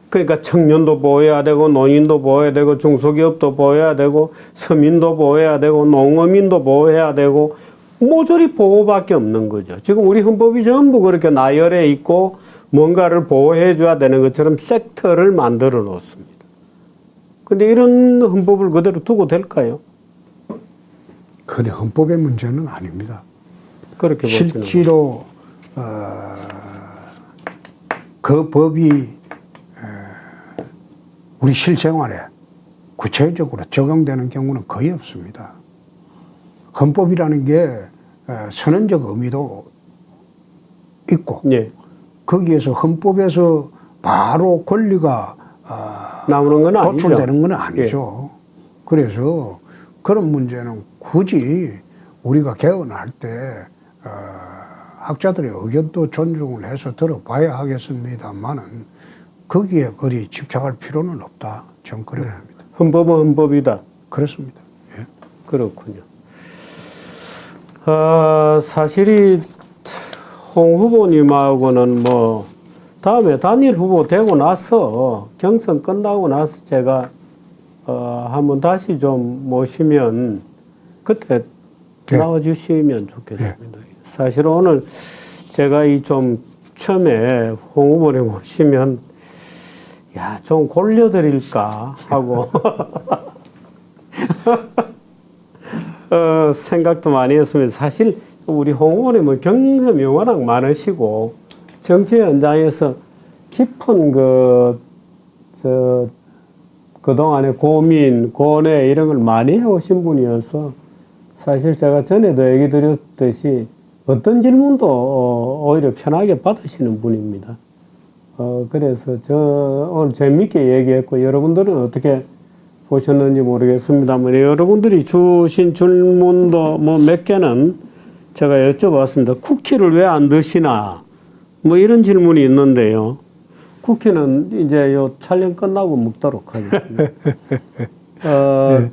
S1: 그러니까 청년도 보호해야 되고 노인도 보호해야 되고 중소기업도 보호해야 되고 서민도 보호해야 되고 농어민도 보호해야 되고 모조리 보호밖에 없는 거죠. 지금 우리 헌법이 전부 그렇게 나열해 있고 뭔가를 보호해 줘야 되는 것처럼 섹터를 만들어 놓습니다. 근데 이런 헌법을 그대로 두고 될까요?
S2: 그게 헌법의 문제는 아닙니다.
S1: 그렇게 보시는 거죠.
S2: 실제로 그 법이 우리 실생활에 구체적으로 적용되는 경우는 거의 없습니다. 헌법이라는 게 선언적 의미도 있고
S1: 예.
S2: 거기에서 헌법에서 바로 권리가
S1: 나오는 건 아니죠.
S2: 도출되는 건 아니죠. 그래서 그런 문제는 굳이 우리가 개헌할 때 학자들의 의견도 존중을 해서 들어봐야 하겠습니다만은 거기에 그리 집착할 필요는 없다. 저는 그래 봅니다.
S1: 헌법은 헌법이다.
S2: 그렇습니다. 예.
S1: 그렇군요. 사실이 홍 후보님하고는 뭐 다음에 단일 후보 되고 나서 경선 끝나고 나서 제가 한번 다시 좀 모시면 그때
S2: 네.
S1: 나와주시면 좋겠습니다. 사실 오늘 제가 이 좀 처음에 홍 후보님 모시면 야, 좀 골려드릴까 하고 생각도 많이 했습니다. 사실 우리 홍 후보님은 경험이 워낙 많으시고 정치 현장에서 깊은 그동안의 고민, 고뇌 이런 걸 많이 해오신 분이어서 사실 제가 전에도 얘기 드렸듯이 어떤 질문도 오히려 편하게 받으시는 분입니다. 그래서 저 오늘 재밌게 얘기했고 여러분들은 어떻게 보셨는지 모르겠습니다만 여러분들이 주신 질문도 뭐 몇 개는 제가 여쭤봤습니다. 쿠키를 왜 안 드시나? 뭐 이런 질문이 있는데요. 쿠키는 이제 요 촬영 끝나고 먹도록 하겠습니다.
S2: 예.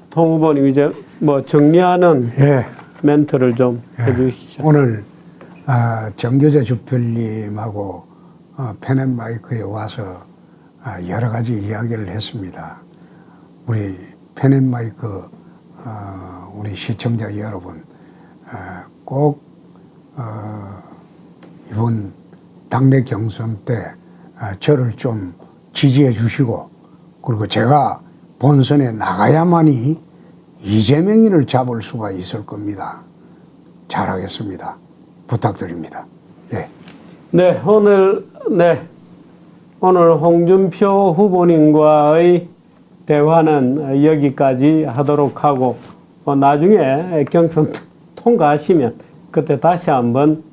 S1: 통 후보님 이제 뭐 정리하는
S2: 예.
S1: 멘트를 좀 해주시죠.
S2: 오늘 정교재 주필님하고 펜앤마이크에 와서 여러 가지 이야기를 했습니다. 우리 펜앤마이크 우리 시청자 여러분 꼭 이번 당내 경선 때 저를 좀 지지해 주시고 그리고 제가 본선에 나가야만이 이재명이를 잡을 수가 있을 겁니다. 잘하겠습니다. 부탁드립니다. 예.
S1: 네, 오늘 홍준표 후보님과의 대화는 여기까지 하도록 하고 나중에 경선 통과하시면 그때 다시 한번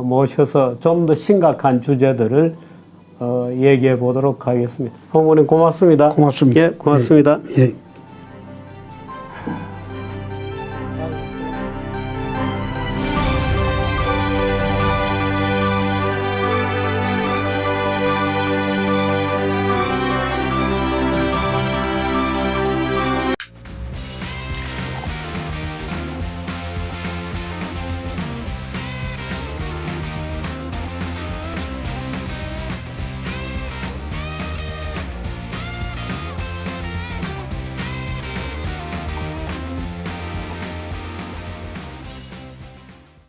S1: 모셔서 좀 더 심각한 주제들을 얘기해 보도록 하겠습니다. 후보님 고맙습니다.
S2: 고맙습니다.
S1: 예, 고맙습니다.
S2: 예. 예.